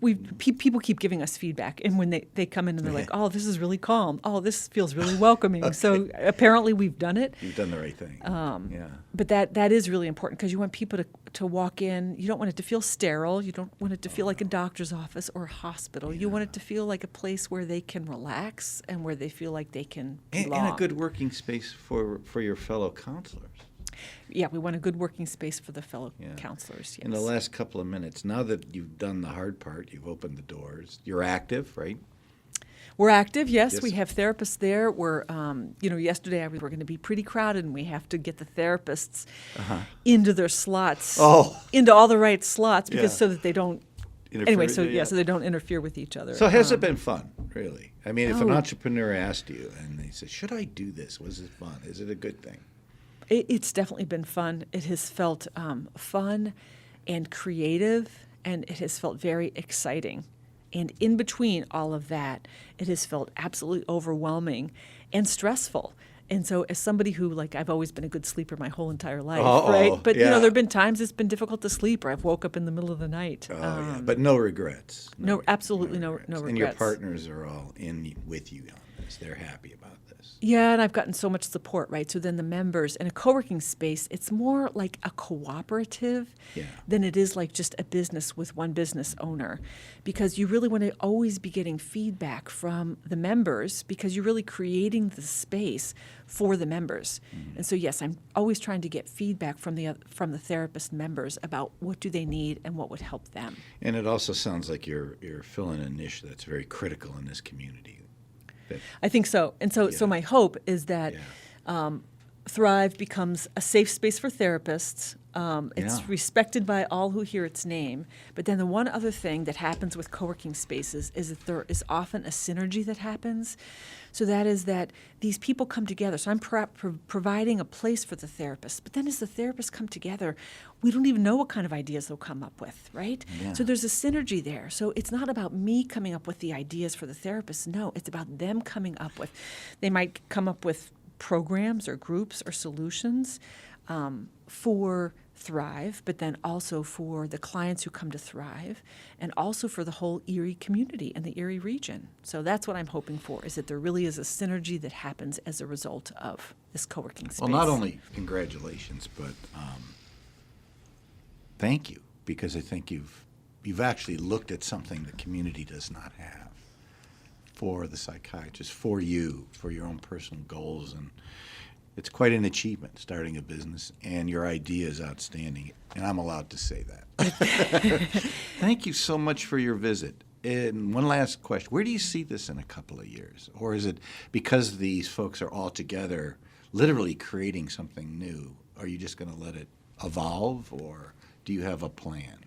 Speaker 2: people keep giving us feedback. And when they come in and they're like, oh, this is really calm. Oh, this feels really welcoming. So apparently we've done it.
Speaker 1: You've done the right thing. Yeah.
Speaker 2: But that is really important because you want people to walk in. You don't want it to feel sterile. You don't want it to feel like a doctor's office or a hospital. You want it to feel like a place where they can relax and where they feel like they can belong.
Speaker 1: And a good working space for your fellow counselors.
Speaker 2: Yeah, we want a good working space for the fellow
Speaker 1: Yeah.
Speaker 2: counselors. Yes.
Speaker 1: In the last couple of minutes, now that you've done the hard part, you've opened the doors, you're active, right?
Speaker 2: We're active, yes.
Speaker 1: Yes.
Speaker 2: We have therapists there. We're, yesterday we were going to be pretty crowded, and we have to get the therapists into their slots,
Speaker 1: Oh.
Speaker 2: into all the right slots, because
Speaker 1: Yeah.
Speaker 2: so that they don't.
Speaker 1: Interfere
Speaker 2: Anyway,
Speaker 1: with
Speaker 2: so
Speaker 1: you, yeah.
Speaker 2: so they don't interfere with each other.
Speaker 1: So has it been fun, really? I mean, if an
Speaker 2: Oh.
Speaker 1: entrepreneur asked you and they said, should I do this? Was it fun? Is it a good thing?
Speaker 2: It's definitely been fun. It has felt fun and creative, and it has felt very exciting. And in between all of that, it has felt absolutely overwhelming and stressful. And so as somebody who, I've always been a good sleeper my whole entire life,
Speaker 1: Uh-oh,
Speaker 2: right? But,
Speaker 1: yeah.
Speaker 2: there have been times it's been difficult to sleep, or I've woke up in the middle of the night.
Speaker 1: Oh, yeah. But no regrets.
Speaker 2: no, absolutely no regrets.
Speaker 1: And your partners are all in with you on this. They're happy about this.
Speaker 2: Yeah, and I've gotten so much support, right? So then the members in a co-working space, it's more like a cooperative than it is like just a business with one business owner, because you really want to always be getting feedback from the members because you're really creating the space for the members. And so yes, I'm always trying to get feedback from the therapist members about what do they need and what would help them.
Speaker 1: And it also sounds like you're filling a niche that's very critical in this community.
Speaker 2: I think so. And so my hope is that Thrive becomes a safe space for therapists. It's respected by all who hear its name. But then the one other thing that happens with co-working spaces is that there is often a synergy that happens. So that is that these people come together. So I'm providing a place for the therapists. But then as the therapists come together, we don't even know what kind of ideas they'll come up with, right?
Speaker 1: Yeah.
Speaker 2: So there's a synergy there. So it's not about me coming up with the ideas for the therapists. No, it's about them coming up with. They might come up with programs or groups or solutions for Thrive, but then also for the clients who come to Thrive, and also for the whole Erie community and the Erie region. So that's what I'm hoping for, is that there really is a synergy that happens as a result of this co-working space.
Speaker 1: Well, not only congratulations, but thank you, because I think you've actually looked at something the community does not have for the psychiatrist, for you, for your own personal goals. And it's quite an achievement, starting a business, and your idea is outstanding, and I'm allowed to say that. Thank you so much for your visit. And one last question. Where do you see this in a couple of years? Or is it because these folks are all together literally creating something new, are you just going to let it evolve, or do you have a plan?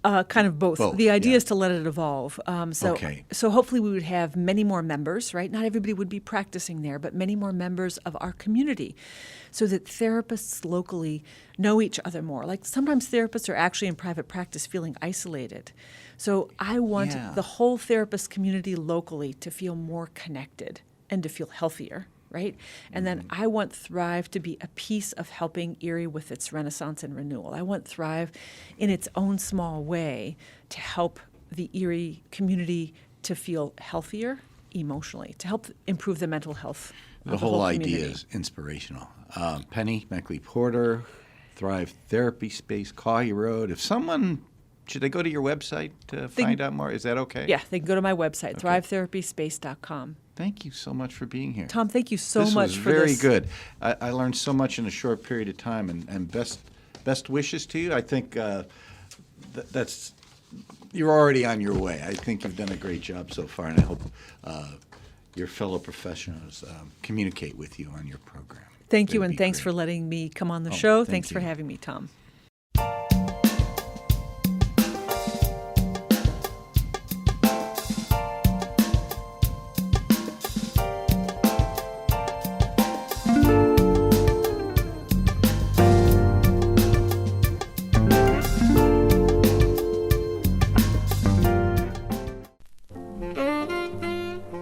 Speaker 2: Kind of both.
Speaker 1: Both,
Speaker 2: The idea
Speaker 1: yeah.
Speaker 2: is to let it evolve.
Speaker 1: Okay.
Speaker 2: So hopefully we would have many more members, right? Not everybody would be practicing there, but many more members of our community so that therapists locally know each other more. Like sometimes therapists are actually in private practice feeling isolated. So I want
Speaker 1: Yeah.
Speaker 2: the whole therapist community locally to feel more connected and to feel healthier. Right? And then I want Thrive to be a piece of helping Erie with its renaissance and renewal. I want Thrive in its own small way to help the Erie community to feel healthier emotionally, to help improve the mental health of
Speaker 1: The whole idea
Speaker 2: community.
Speaker 1: is inspirational. Penny, Mechley-Porter, Thrive Therapy Space, Cawley Road. If someone, should they go to your website to find out more? Is that okay?
Speaker 2: Yeah, they can go to my website, thrivetherapyspace.com.
Speaker 1: Thank you so much for being here.
Speaker 2: Tom, thank you so
Speaker 1: This
Speaker 2: much
Speaker 1: was
Speaker 2: for
Speaker 1: very
Speaker 2: this.
Speaker 1: good. I learned so much in a short period of time, and best wishes to you. I think that's you're already on your way. I think you've done a great job so far, and I hope your fellow professionals communicate with you on your program.
Speaker 2: Thank you,
Speaker 1: That'd
Speaker 2: and
Speaker 1: be
Speaker 2: thanks
Speaker 1: great.
Speaker 2: for letting me come on the
Speaker 1: Oh,
Speaker 2: show.
Speaker 1: thank
Speaker 2: Thanks for
Speaker 1: you.
Speaker 2: having me, Tom.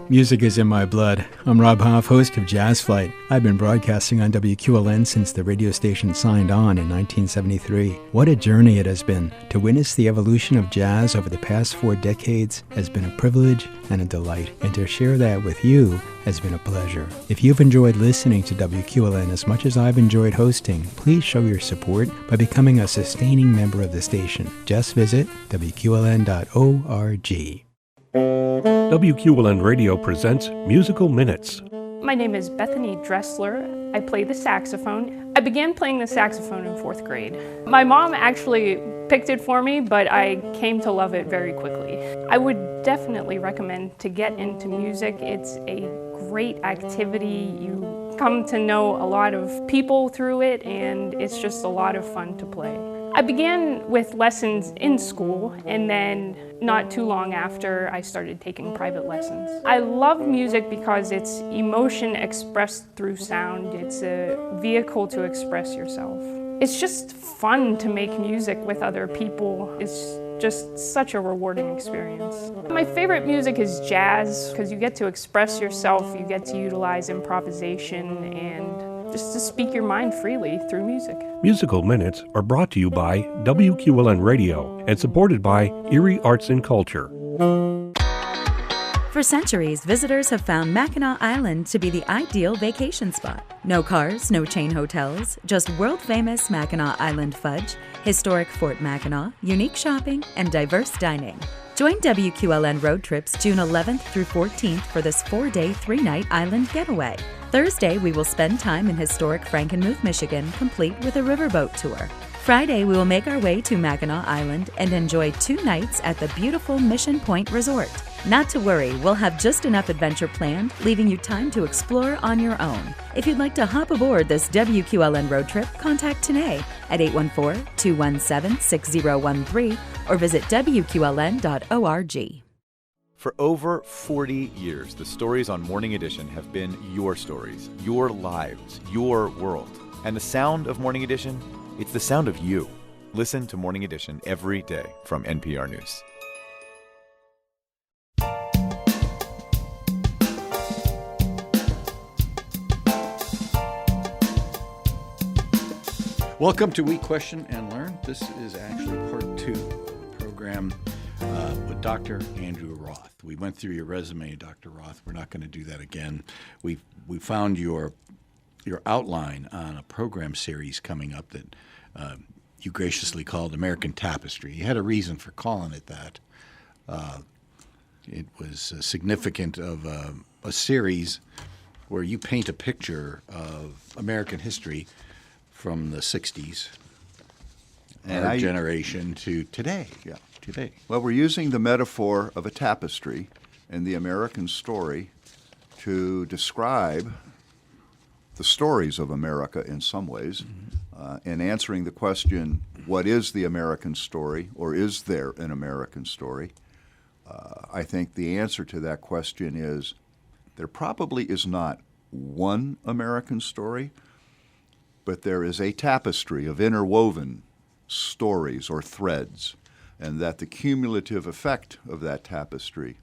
Speaker 3: Music is in my blood. I'm Rob Hoff, host of Jazz Flight. I've been broadcasting on WQLN since the radio station signed on in 1973. What a journey it has been. To witness the evolution of jazz over the past 4 decades has been a privilege and a delight, and to share that with you has been a pleasure. If you've enjoyed listening to WQLN as much as I've enjoyed hosting, please show your support by becoming a sustaining member of the station. Just visit WQLN.org.
Speaker 4: WQLN Radio presents Musical Minutes.
Speaker 5: My name is Bethany Dressler. I play the saxophone. I began playing the saxophone in 4th grade. My mom actually picked it for me, but I came to love it very quickly. I would definitely recommend to get into music. It's a great activity. You come to know a lot of people through it, and it's just a lot of fun to play. I began with lessons in school, and then not too long after, I started taking private lessons. I love music because it's emotion expressed through sound. It's a vehicle to express yourself. It's just fun to make music with other people. It's just such a rewarding experience. My favorite music is jazz because you get to express yourself, you get to utilize improvisation, and just to speak your mind freely through music.
Speaker 4: Musical Minutes are brought to you by WQLN Radio and supported by Erie Arts and Culture.
Speaker 6: For centuries, visitors have found Mackinac Island to be the ideal vacation spot. No cars, no chain hotels, just world-famous Mackinac Island fudge, historic Fort Mackinac, unique shopping, and diverse dining. Join WQLN Road Trips June 11th through 14th for this 4-day, 3-night island getaway. Thursday, we will spend time in historic Frankenmuth, Michigan, complete with a riverboat tour. Friday, we will make our way to Mackinac Island and enjoy 2 nights at the beautiful Mission Point Resort. Not to worry, we'll have just enough adventure planned, leaving you time to explore on your own. If you'd like to hop aboard this WQLN road trip, contact today at 814-217-6013 or visit WQLN.org.
Speaker 7: For over 40 years, the stories on Morning Edition have been your stories, your lives, your world. And the sound of Morning Edition, it's the sound of you. Listen to Morning Edition every day from NPR News.
Speaker 1: Welcome to We Question and Learn. This is actually part 2 of a program with Dr. Andrew Roth. We went through your resume, Dr. Roth. We're not going to do that again. We found your outline on a program series coming up that you graciously called American Tapestry. You had a reason for calling it that. It was significant of a series where you paint a picture of American history from the 60s,
Speaker 8: And
Speaker 1: our
Speaker 8: I-
Speaker 1: generation, to today.
Speaker 8: Yeah.
Speaker 1: Today.
Speaker 8: Well, we're using the metaphor of a tapestry and the American story to describe the stories of America in some ways. in answering the question, what is the American story, or is there an American story? I think the answer to that question is there probably is not one American story, but there is a tapestry of interwoven stories or threads, and that the cumulative effect of that tapestry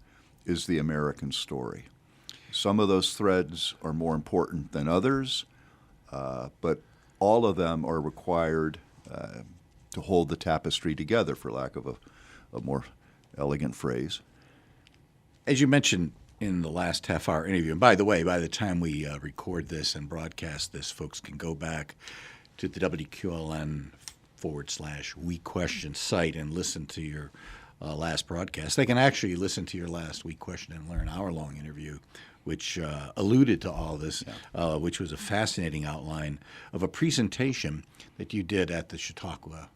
Speaker 8: is the American story. Some of those threads are more important than others, but all of them are required to hold the tapestry together, for lack of a more elegant phrase.
Speaker 1: As you mentioned in the last half-hour interview, and by the way, by the time we record this and broadcast this, folks can go back to the WQLN/We Question site and listen to your last broadcast. They can actually listen to your last We Question and Learn hour-long interview, which alluded to all this, which was a fascinating outline of a presentation that you did at the Chautauqua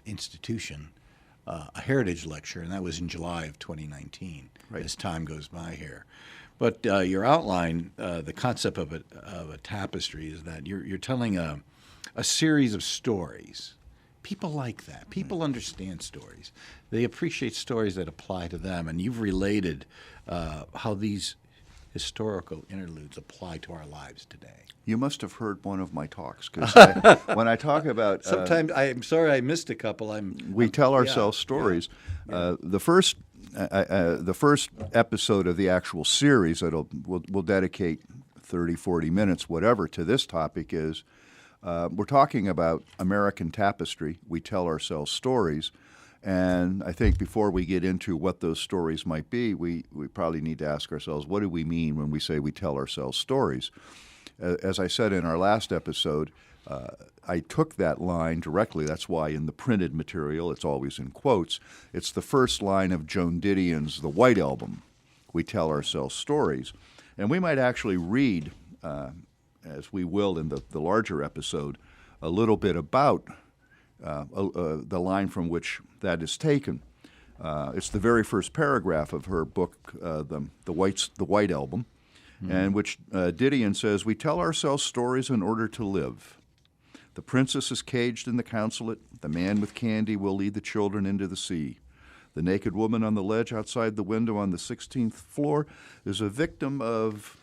Speaker 1: Institution, a heritage lecture, and that was in July of 2019, as time goes by here. But your outline, the concept of a tapestry, is that you're telling a series of stories. People like that. People understand stories. They appreciate stories that apply to them, and you've related how these historical interludes apply to our lives today.
Speaker 8: You must have heard one of my talks, because when I talk about...
Speaker 1: Sometimes, I'm sorry I missed a couple.
Speaker 8: We tell ourselves stories. Yeah. The first episode of the actual series, we'll dedicate 30, 40 minutes, whatever, to this topic is, we're talking about American tapestry. We tell ourselves stories. And I think before we get into what those stories might be, we probably need to ask ourselves, what do we mean when we say we tell ourselves stories? As I said in our last episode, I took that line directly. That's why in the printed material, it's always in quotes. It's the first line of Joan Didion's The White Album. We tell ourselves stories. And we might actually read, as we will in the larger episode, a little bit about the line from which that is taken. It's the very first paragraph of her book, The White Album, and which Didion says, "We tell ourselves stories in order to live. The princess is caged in the consulate. The man with candy will lead the children into the sea. The naked woman on the ledge outside the window on the 16th floor is a victim of,"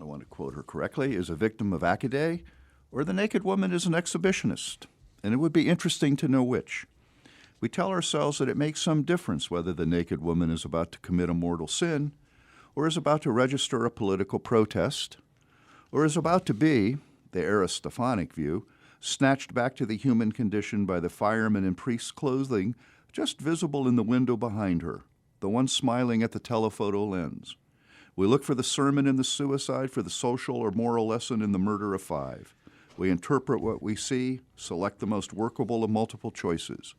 Speaker 8: I want to quote her correctly, "is a victim of Accaday, or the naked woman is an exhibitionist, and it would be interesting to know which. We tell ourselves that it makes some difference whether the naked woman is about to commit a mortal sin, or is about to register a political protest, or is about to be, the Aristophanic view, snatched back to the human condition by the fireman in priest's clothing just visible in the window behind her, the one smiling at the telephoto lens. We look for the sermon in the suicide, for the social or moral lesson in the murder of 5. We interpret what we see, select the most workable of multiple choices.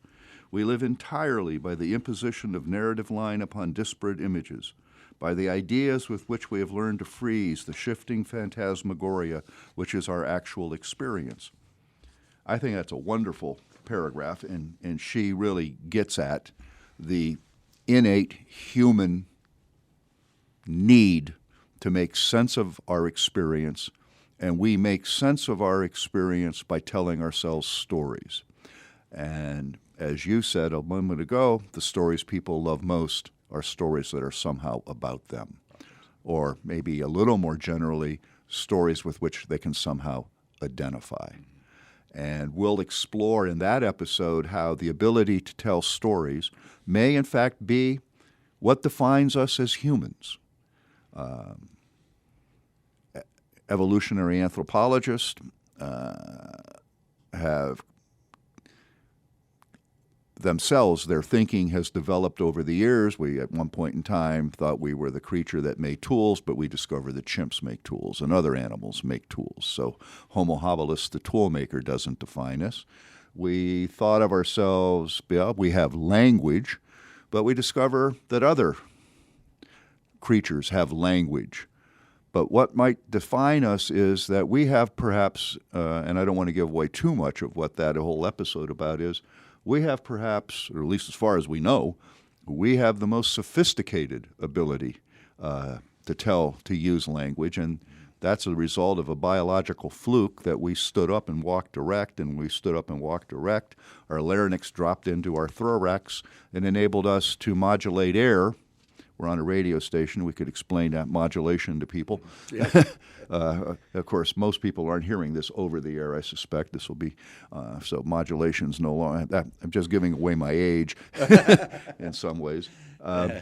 Speaker 8: We live entirely by the imposition of narrative line upon disparate images, by the ideas with which we have learned to freeze the shifting phantasmagoria which is our actual experience." I think that's a wonderful paragraph, and she really gets at the innate human need to make sense of our experience, and we make sense of our experience by telling ourselves stories. And as you said a moment ago, the stories people love most are stories that are somehow about them, or maybe a little more generally, stories with which they can somehow identify. And we'll explore in that episode how the ability to tell stories may in fact be what defines us as humans. Evolutionary anthropologists have themselves, their thinking has developed over the years. We, at one point in time, thought we were the creature that made tools, but we discovered that chimps make tools and other animals make tools. So Homo habilis, the tool maker, doesn't define us. We thought of ourselves, we have language, but we discover that other creatures have language. But what might define us is that we have perhaps, and I don't want to give away too much of what that whole episode about is, we have perhaps, or at least as far as we know, we have the most sophisticated ability to use language, and That's a result of a biological fluke that we stood up and walked erect, and we stood up and walked erect. Our larynx dropped into our thorax and enabled us to modulate air. We're on a radio station. We could explain that modulation to people. Of course, most people aren't hearing this over the air, I suspect. This will be, so modulation's no longer, I'm just giving away my age in some ways. But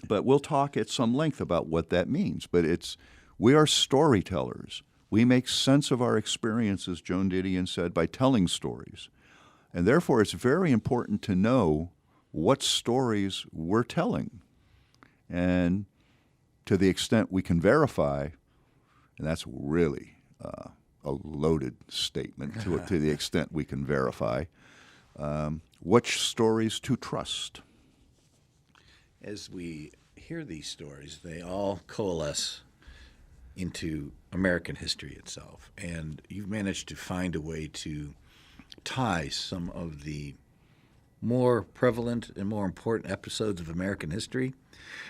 Speaker 8: we'll talk at some length about what that means. But we are storytellers. We make sense of our experiences, Joan Didion said, by telling stories. And therefore, it's very important to know what stories we're telling. And to the extent we can verify, and that's really a loaded statement, to the extent we can verify, which stories to trust.
Speaker 1: As we hear these stories, they all coalesce into American history itself. And you've managed to find a way to tie some of the more prevalent and more important episodes of American history.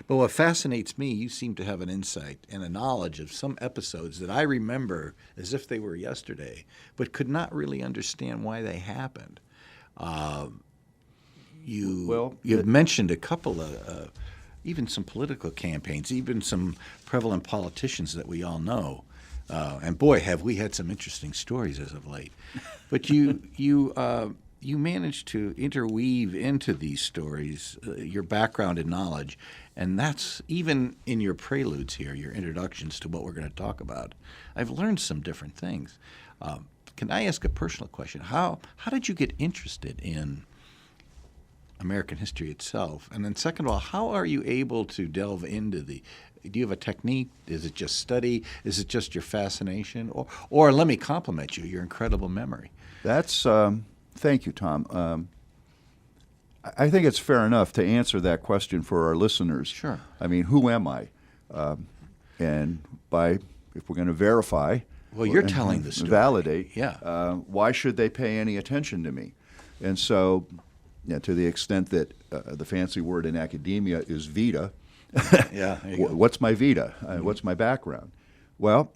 Speaker 1: But what fascinates me, you seem to have an insight and a knowledge of some episodes that I remember as if they were yesterday, but could not really understand why they happened. You've mentioned a couple of, even some political campaigns, even some prevalent politicians that we all know. And boy, have we had some interesting stories as of late. But you managed to interweave into these stories your background and knowledge, and that's even in your preludes here, your introductions to what we're going to talk about. I've learned some different things. Can I ask a personal question? How did you get interested in American history itself? And then second of all, how are you able to delve into do you have a technique? Is it just study? Is it just your fascination? Or let me compliment you, your incredible memory.
Speaker 8: That's, thank you, Tom. I think it's fair enough to answer that question for our listeners.
Speaker 1: Sure.
Speaker 8: I mean, who am I? And if we're going to verify,
Speaker 1: well, you're telling the story.
Speaker 8: Validate.
Speaker 1: Yeah.
Speaker 8: Why should they pay any attention to me? And so, to the extent that the fancy word in academia is vita, what's my vita? What's my background? Well,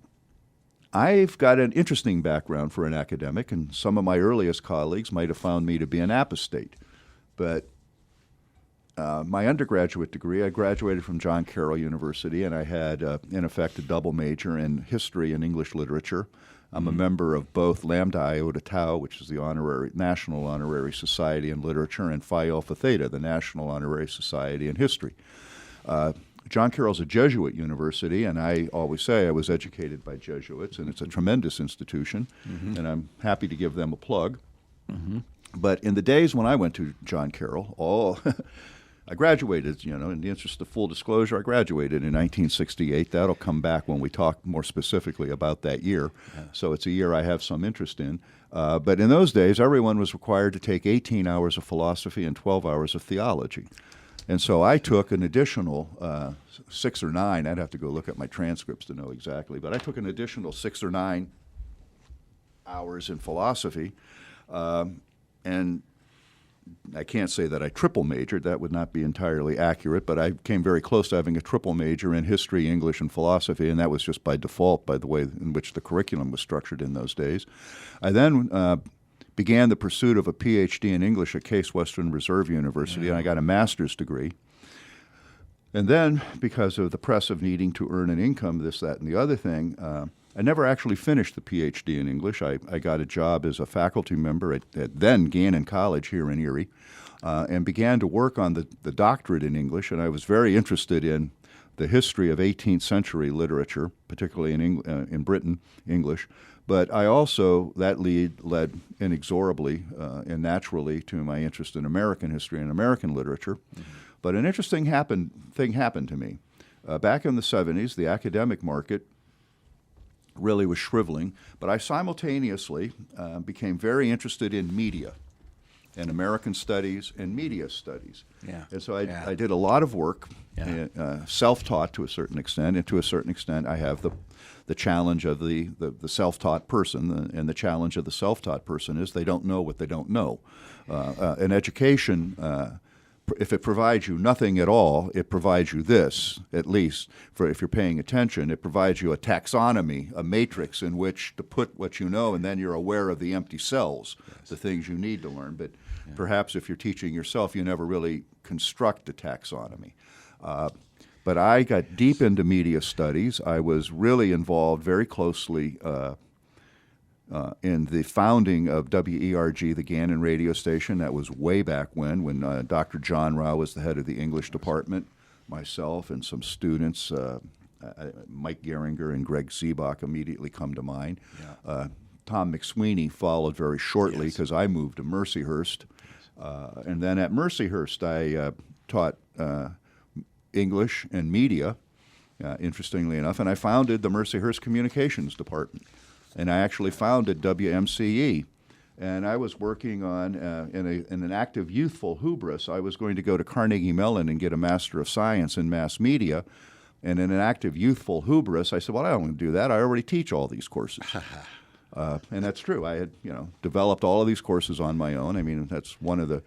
Speaker 8: I've got an interesting background for an academic, and some of my earliest colleagues might have found me to be an apostate. But my undergraduate degree, I graduated from John Carroll University, and I had, in effect, a double major in history and English literature. I'm a member of both Lambda Iota Tau, which is the National Honorary Society in Literature, and Phi Alpha Theta, the National Honorary Society in History. John Carroll's a Jesuit university, and I always say I was educated by Jesuits, and it's a tremendous institution, and I'm happy to give them a plug. But in the days when I went to John Carroll, I graduated, in the interest of full disclosure, I graduated in 1968. That'll come back when we talk more specifically about that year. Yeah. So it's a year I have some interest in. But in those days, everyone was required to take 18 hours of philosophy and 12 hours of theology. And so I took an additional 6 or 9. I'd have to go look at my transcripts to know exactly. But I took an additional 6 or 9 hours in philosophy. And I can't say that I triple majored. That would not be entirely accurate, but I came very close to having a triple major in history, English, and philosophy, and that was just by default, by the way in which the curriculum was structured in those days. I then began the pursuit of a PhD in English at Case Western Reserve University, and I got a master's degree. And then, because of the press of needing to earn an income, this, that, and the other thing, I never actually finished the PhD in English. I got a job as a faculty member at then Gannon College here in Erie, and began to work on the doctorate in English, and I was very interested in the history of 18th century literature, particularly in Britain, English. But I also, that led inexorably and naturally to my interest in American history and American literature. But an interesting thing happened to me. Back in the 70s, the academic market really was shriveling, but I simultaneously became very interested in media and American studies and media studies.
Speaker 1: Yeah.
Speaker 8: And so I did a lot of work, self-taught to a certain extent, and to a certain extent I have the challenge of the self-taught person, and the challenge of the self-taught person is they don't know what they don't know. An education if it provides you nothing at all, it provides you this, at least, for if you're paying attention. It provides you a taxonomy, a matrix in which to put what you know, and then you're aware of the empty cells, the things you need to learn. But perhaps if you're teaching yourself, you never really construct a taxonomy. But I got deep into media studies. I was really involved very closely in the founding of WERG, the Gannon radio station. That was way back when Dr. John Rao was the head of the English department. Myself and some students, Mike Geringer and Greg Seebach, immediately come to mind. Tom McSweeney followed very shortly because I moved to Mercyhurst. And then at Mercyhurst, I taught English and media, interestingly enough, and I founded the Mercyhurst Communications Department. And I actually founded WMCE. And I was working on, in an act of youthful hubris, I was going to go to Carnegie Mellon and get a Master of Science in Mass Media. And in an act of youthful hubris, I said, well, I don't want to do that. I already teach all these courses. And that's true. I had, developed all of these courses on my own. I mean, that's one of the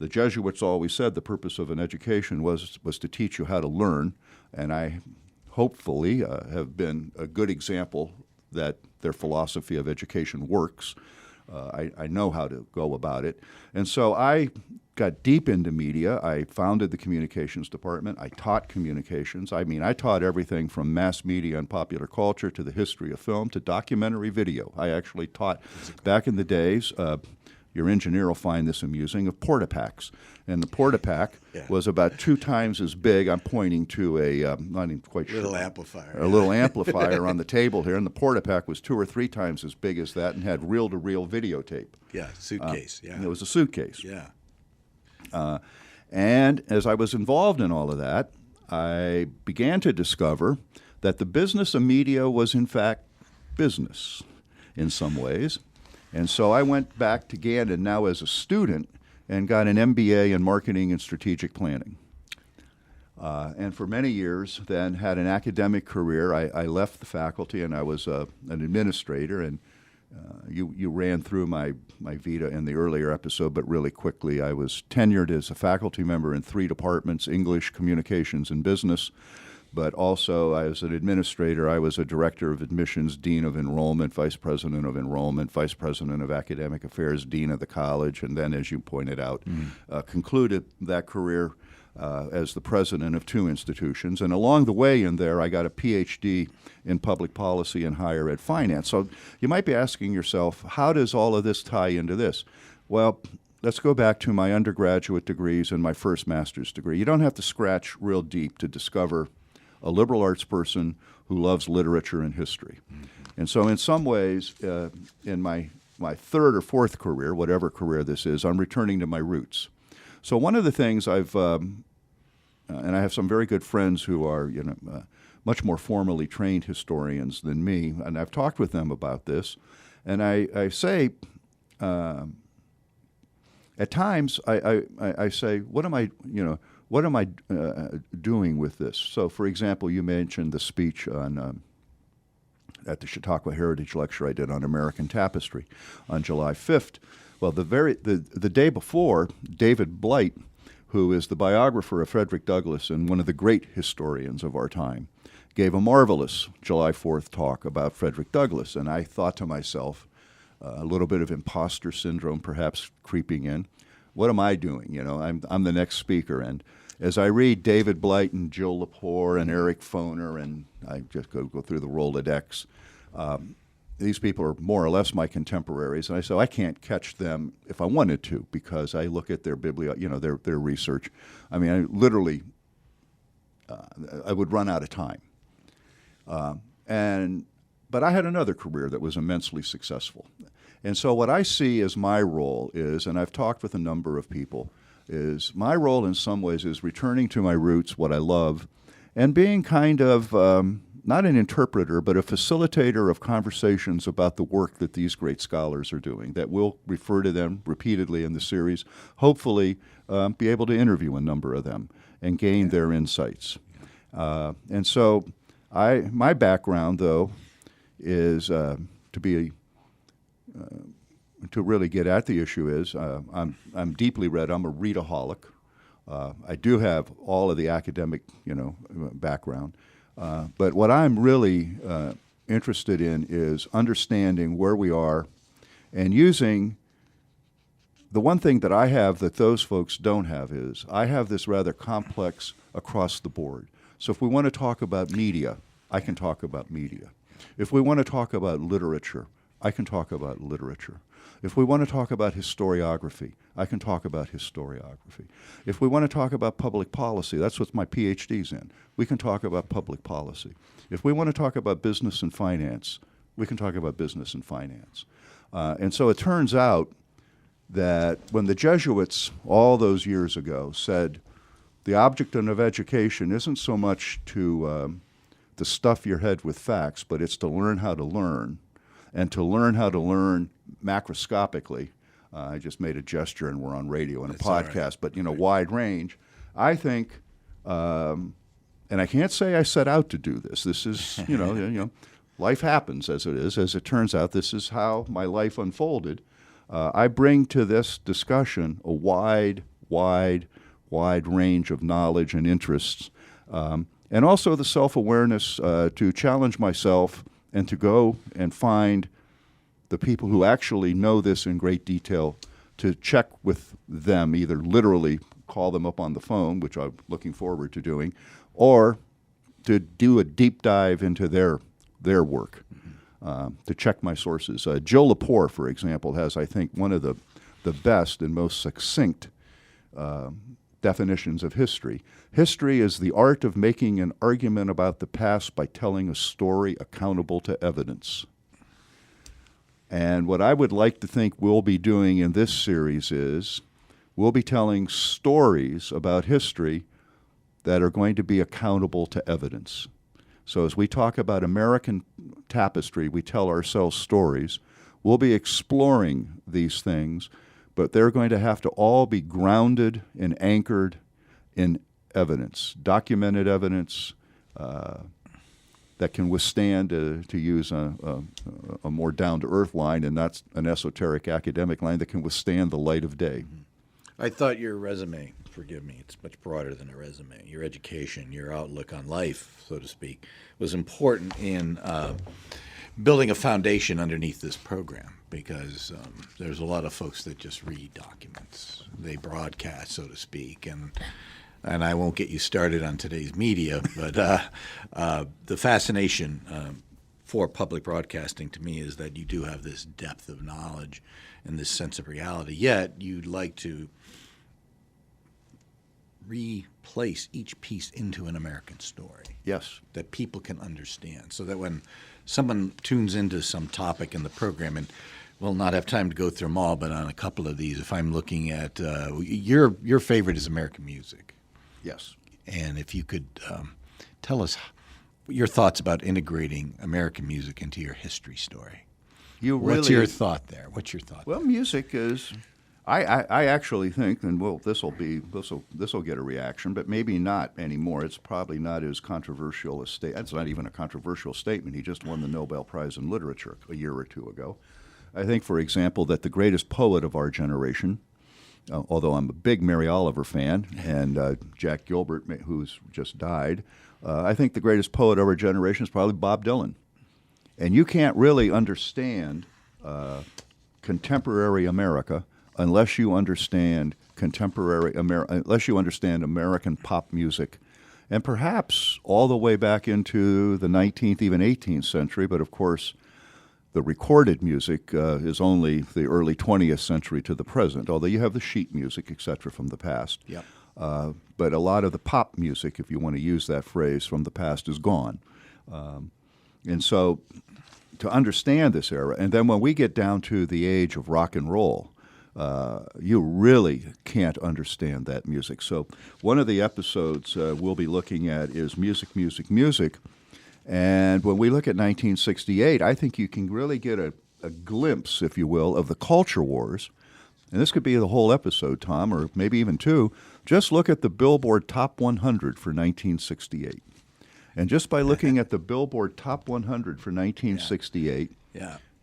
Speaker 8: Jesuits always said the purpose of an education was to teach you how to learn. And I hopefully have been a good example that their philosophy of education works. I know how to go about it. And so I got deep into media. I founded the communications department. I taught communications. I mean, I taught everything from mass media and popular culture to the history of film to documentary video. I actually taught, back in the days, your engineer will find this amusing, of porta-packs. And the porta-pack was about 2 times as big. I'm pointing to I'm not even quite sure.
Speaker 1: Little amplifier.
Speaker 8: A little amplifier on the table here. And the porta-pack was 2 or 3 times as big as that and had reel-to-reel videotape.
Speaker 1: Yeah, suitcase.
Speaker 8: It was a suitcase.
Speaker 1: Yeah.
Speaker 8: And as I was involved in all of that, I began to discover that the business of media was, in fact, business in some ways. And so I went back to Gannon now as a student and got an MBA in marketing and strategic planning. And for many years then had an academic career. I left the faculty and I was an administrator. And you ran through my vita in the earlier episode, but really quickly. I was tenured as a faculty member in 3 departments, English, communications, and business. But also, as an administrator, I was a director of admissions, dean of enrollment, vice president of enrollment, vice president of academic affairs, dean of the college, and then, as you pointed out, concluded that career as the president of 2 institutions. And along the way in there, I got a PhD in public policy and higher ed finance. So you might be asking yourself, how does all of this tie into this? Well, let's go back to my undergraduate degrees and my first master's degree. You don't have to scratch real deep to discover a liberal arts person who loves literature and history. And so in some ways, in my 3rd or 4th career, whatever career this is, I'm returning to my roots. So one of the things I've, and I have some very good friends who are, much more formally trained historians than me, and I've talked with them about this, and I say, at times I say, what am I doing with this? So, for example, you mentioned the speech on at the Chautauqua Heritage Lecture I did on American tapestry on July 5th. Well, the day before, David Blight, who is the biographer of Frederick Douglass and one of the great historians of our time, gave a marvelous July 4th talk about Frederick Douglass. And I thought to myself, a little bit of imposter syndrome perhaps creeping in. What am I doing? I'm the next speaker. And as I read David Blight and Jill Lepore and Eric Foner, and I just go through the Rolodex, these people are more or less my contemporaries, and I say I can't catch them if I wanted to because I look at their their research. I mean, I literally, I would run out of time. But I had another career that was immensely successful. And so what I see as my role is, and I've talked with a number of people, is my role in some ways is returning to my roots, what I love, and being kind of not an interpreter, but a facilitator of conversations about the work that these great scholars are doing, that we'll refer to them repeatedly in the series, hopefully be able to interview a number of them and gain their insights. And so my background, though, is to really get at the issue is I'm deeply read. I'm a readaholic. I do have all of the academic, background. But what I'm really interested in is understanding where we are and using the one thing that I have that those folks don't have is I have this rather complex across the board. So if we want to talk about media, I can talk about media. If we want to talk about literature, I can talk about literature. If we want to talk about historiography, I can talk about historiography. If we want to talk about public policy, that's what my PhD's in. We can talk about public policy. If we want to talk about business and finance, we can talk about business and finance. And so it turns out that when the Jesuits all those years ago said the object of education isn't so much to stuff your head with facts, but it's to learn how to learn, and to learn how to learn macroscopically. I just made a gesture, and we're on radio and a podcast, but wide range. I think, and I can't say I set out to do this. This is, life happens as it is. As it turns out, this is how my life unfolded. I bring to this discussion a wide range of knowledge and interests, and also the self-awareness to challenge myself and to go and find the people who actually know this in great detail, to check with them, either literally call them up on the phone, which I'm looking forward to doing, or to do a deep dive into their work. To check my sources. Jill Lepore, for example, has, I think, one of the best and most succinct definitions of history. History is the art of making an argument about the past by telling a story accountable to evidence. And what I would like to think we'll be doing in this series is we'll be telling stories about history that are going to be accountable to evidence. So as we talk about American tapestry, we tell ourselves stories. We'll be exploring these things, but they're going to have to all be grounded and anchored in evidence, documented evidence that can withstand, to use a more down-to-earth line, and that's an esoteric academic line, that can withstand the light of day.
Speaker 1: I thought your resume, forgive me, it's much broader than a resume. Your education, your outlook on life, so to speak, was important in building a foundation underneath this program, because there's a lot of folks that just read documents. They broadcast, so to speak, and I won't get you started on today's media, but the fascination for public broadcasting to me is that you do have this depth of knowledge and this sense of reality, yet you'd like to replace each piece into an American story.
Speaker 8: Yes.
Speaker 1: That people can understand, so that when someone tunes into some topic in the program, and we'll not have time to go through them all, but on a couple of these, if I'm looking at your favorite is American music.
Speaker 8: Yes.
Speaker 1: And if you could tell us your thoughts about integrating American music into your history story. What's your thought there? What's your thought?
Speaker 8: Well, music is. I actually think, and this will get a reaction, but maybe not anymore. It's probably not as controversial a statement. It's not even a controversial statement. He just won the Nobel Prize in Literature a year or two ago. I think, for example, that the greatest poet of our generation, although I'm a big Mary Oliver fan, and Jack Gilbert, who's just died, I think the greatest poet of our generation is probably Bob Dylan. And you can't really understand contemporary America unless you understand unless you understand American pop music, and perhaps all the way back into the 19th, even 18th century. But of course, the recorded music is only the early 20th century to the present, although you have the sheet music, et cetera, from the past.
Speaker 1: Yep.
Speaker 8: But a lot of the pop music, if you want to use that phrase, from the past is gone. And so to understand this era, and then when we get down to the age of rock and roll, you really can't understand that music. So one of the episodes we'll be looking at is music, music, music. And when we look at 1968, I think you can really get a glimpse, if you will, of the culture wars. And this could be the whole episode, Tom, or maybe even two. Just look at the Billboard Top 100 for 1968. And just by looking at the Billboard Top 100 for 1968,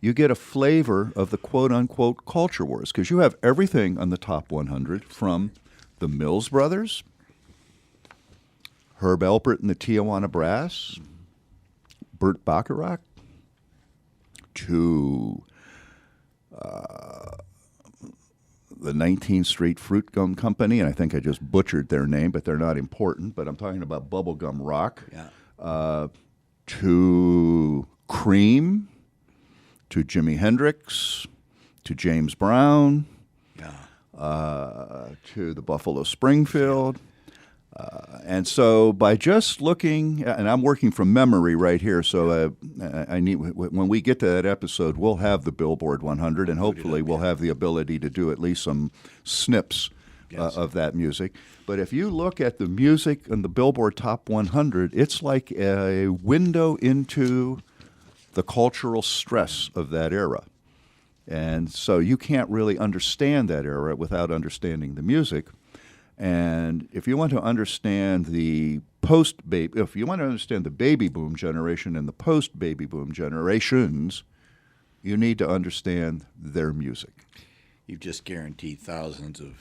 Speaker 8: you get a flavor of the quote-unquote culture wars, because you have everything on the top 100, from the Mills Brothers, Herb Alpert and the Tijuana Brass, Burt Bacharach, to the 19th Street Fruit Gum Company, and I think I just butchered their name, but they're not important, but I'm talking about Bubblegum Rock, to Cream, to Jimi Hendrix, to James Brown, to the Buffalo Springfield. And so by just looking, and I'm working from memory right here, so I need, when we get to that episode, we'll have the Billboard 100, and hopefully we'll have the ability to do at least some snips of that music. But if you look at the music on the Billboard Top 100, it's like a window into the cultural stress of that era. And so you can't really understand that era without understanding the music. And if you want to understand the if you want to understand the baby boom generation and the post-baby boom generations, you need to understand their music.
Speaker 1: You've just guaranteed thousands of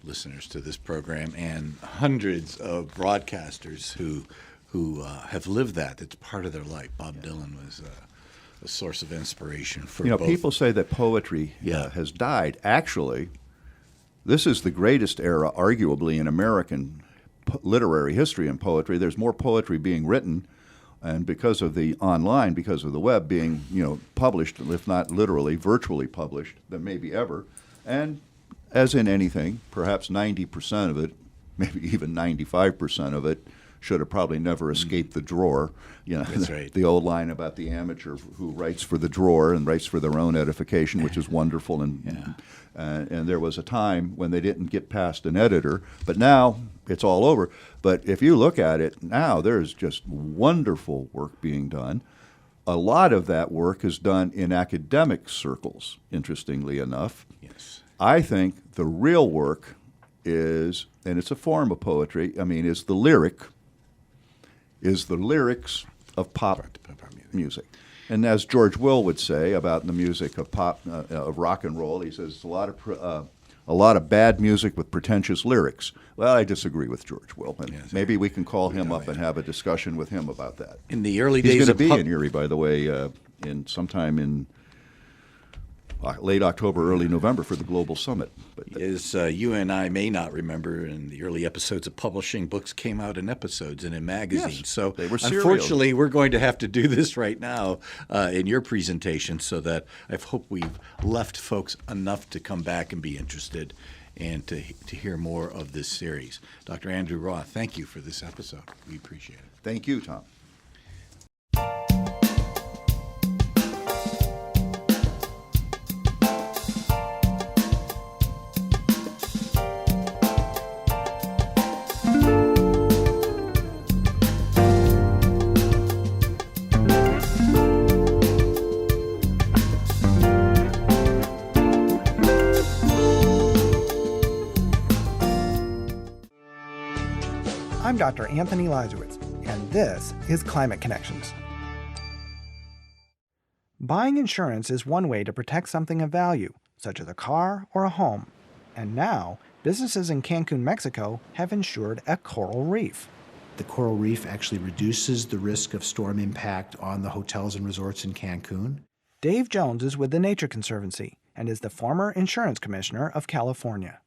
Speaker 1: listeners to this program and hundreds of broadcasters who have lived that. It's part of their life. Bob Dylan was a source of inspiration for both.
Speaker 8: People say that poetry has died. Actually, this is the greatest era, arguably, in American literary history and poetry. There's more poetry being written, and because of the online, because of the web, being published, if not literally, virtually published, than maybe ever. And as in anything, perhaps 90% of it, maybe even 95% of it, should have probably never escaped the drawer.
Speaker 1: That's right.
Speaker 8: The old line about the amateur who writes for the drawer and writes for their own edification, which is wonderful. And there was a time when they didn't get past an editor, but now it's all over. But if you look at it now, there's just wonderful work being done. A lot of that work is done in academic circles, interestingly enough.
Speaker 1: Yes.
Speaker 8: I think the real work is, and it's a form of poetry, is the lyrics of pop music. And as George Will would say about the music of pop, of rock and roll, he says it's a lot of bad music with pretentious lyrics. Well, I disagree with George Will, and maybe we can call him up and have a discussion with him about that.
Speaker 1: In the early days,
Speaker 8: he's going to be in Erie, by the way, sometime in late October, early November for the Global Summit. But
Speaker 1: as you and I may not remember, in the early episodes of publishing, books came out in episodes and in magazines.
Speaker 8: Yes,
Speaker 1: so
Speaker 8: they were serial.
Speaker 1: Unfortunately, we're going to have to do this right now in your presentation, so that I hope we've left folks enough to come back and be interested and to hear more of this series. Dr. Andrew Roth, thank you for this episode. We appreciate it.
Speaker 8: Thank you, Tom.
Speaker 9: I'm Dr. Anthony Lazarowitz, and this is Climate Connections. Buying insurance is one way to protect something of value, such as a car or a home. And now, businesses in Cancun, Mexico have insured a coral reef.
Speaker 10: The coral reef actually reduces the risk of storm impact on the hotels and resorts in Cancun.
Speaker 9: Dave Jones is with the Nature Conservancy and is the former insurance commissioner of California.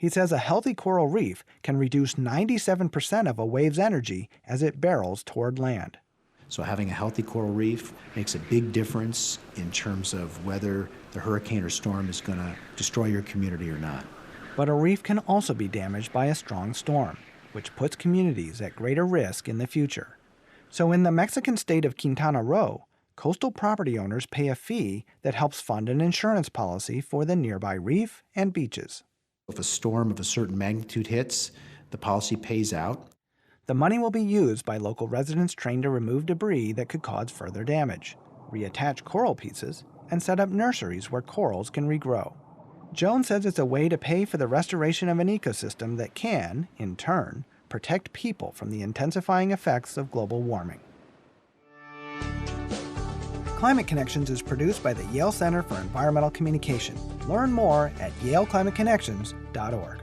Speaker 9: He says a healthy coral reef can reduce 97% of a wave's energy as it barrels toward land.
Speaker 10: So having a healthy coral reef makes a big difference in terms of whether the hurricane or storm is going to destroy your community or not.
Speaker 9: But a reef can also be damaged by a strong storm, which puts communities at greater risk in the future. So in the Mexican state of Quintana Roo, coastal property owners pay a fee that helps fund an insurance policy for the nearby reef and beaches.
Speaker 10: If a storm of a certain magnitude hits, the policy pays out.
Speaker 9: The money will be used by local residents trained to remove debris that could cause further damage, reattach coral pieces, and set up nurseries where corals can regrow. Jones says it's a way to pay for the restoration of an ecosystem that can, in turn, protect people from the intensifying effects of global warming. Climate Connections is produced by the Yale Center for Environmental Communication. Learn more at yaleclimateconnections.org.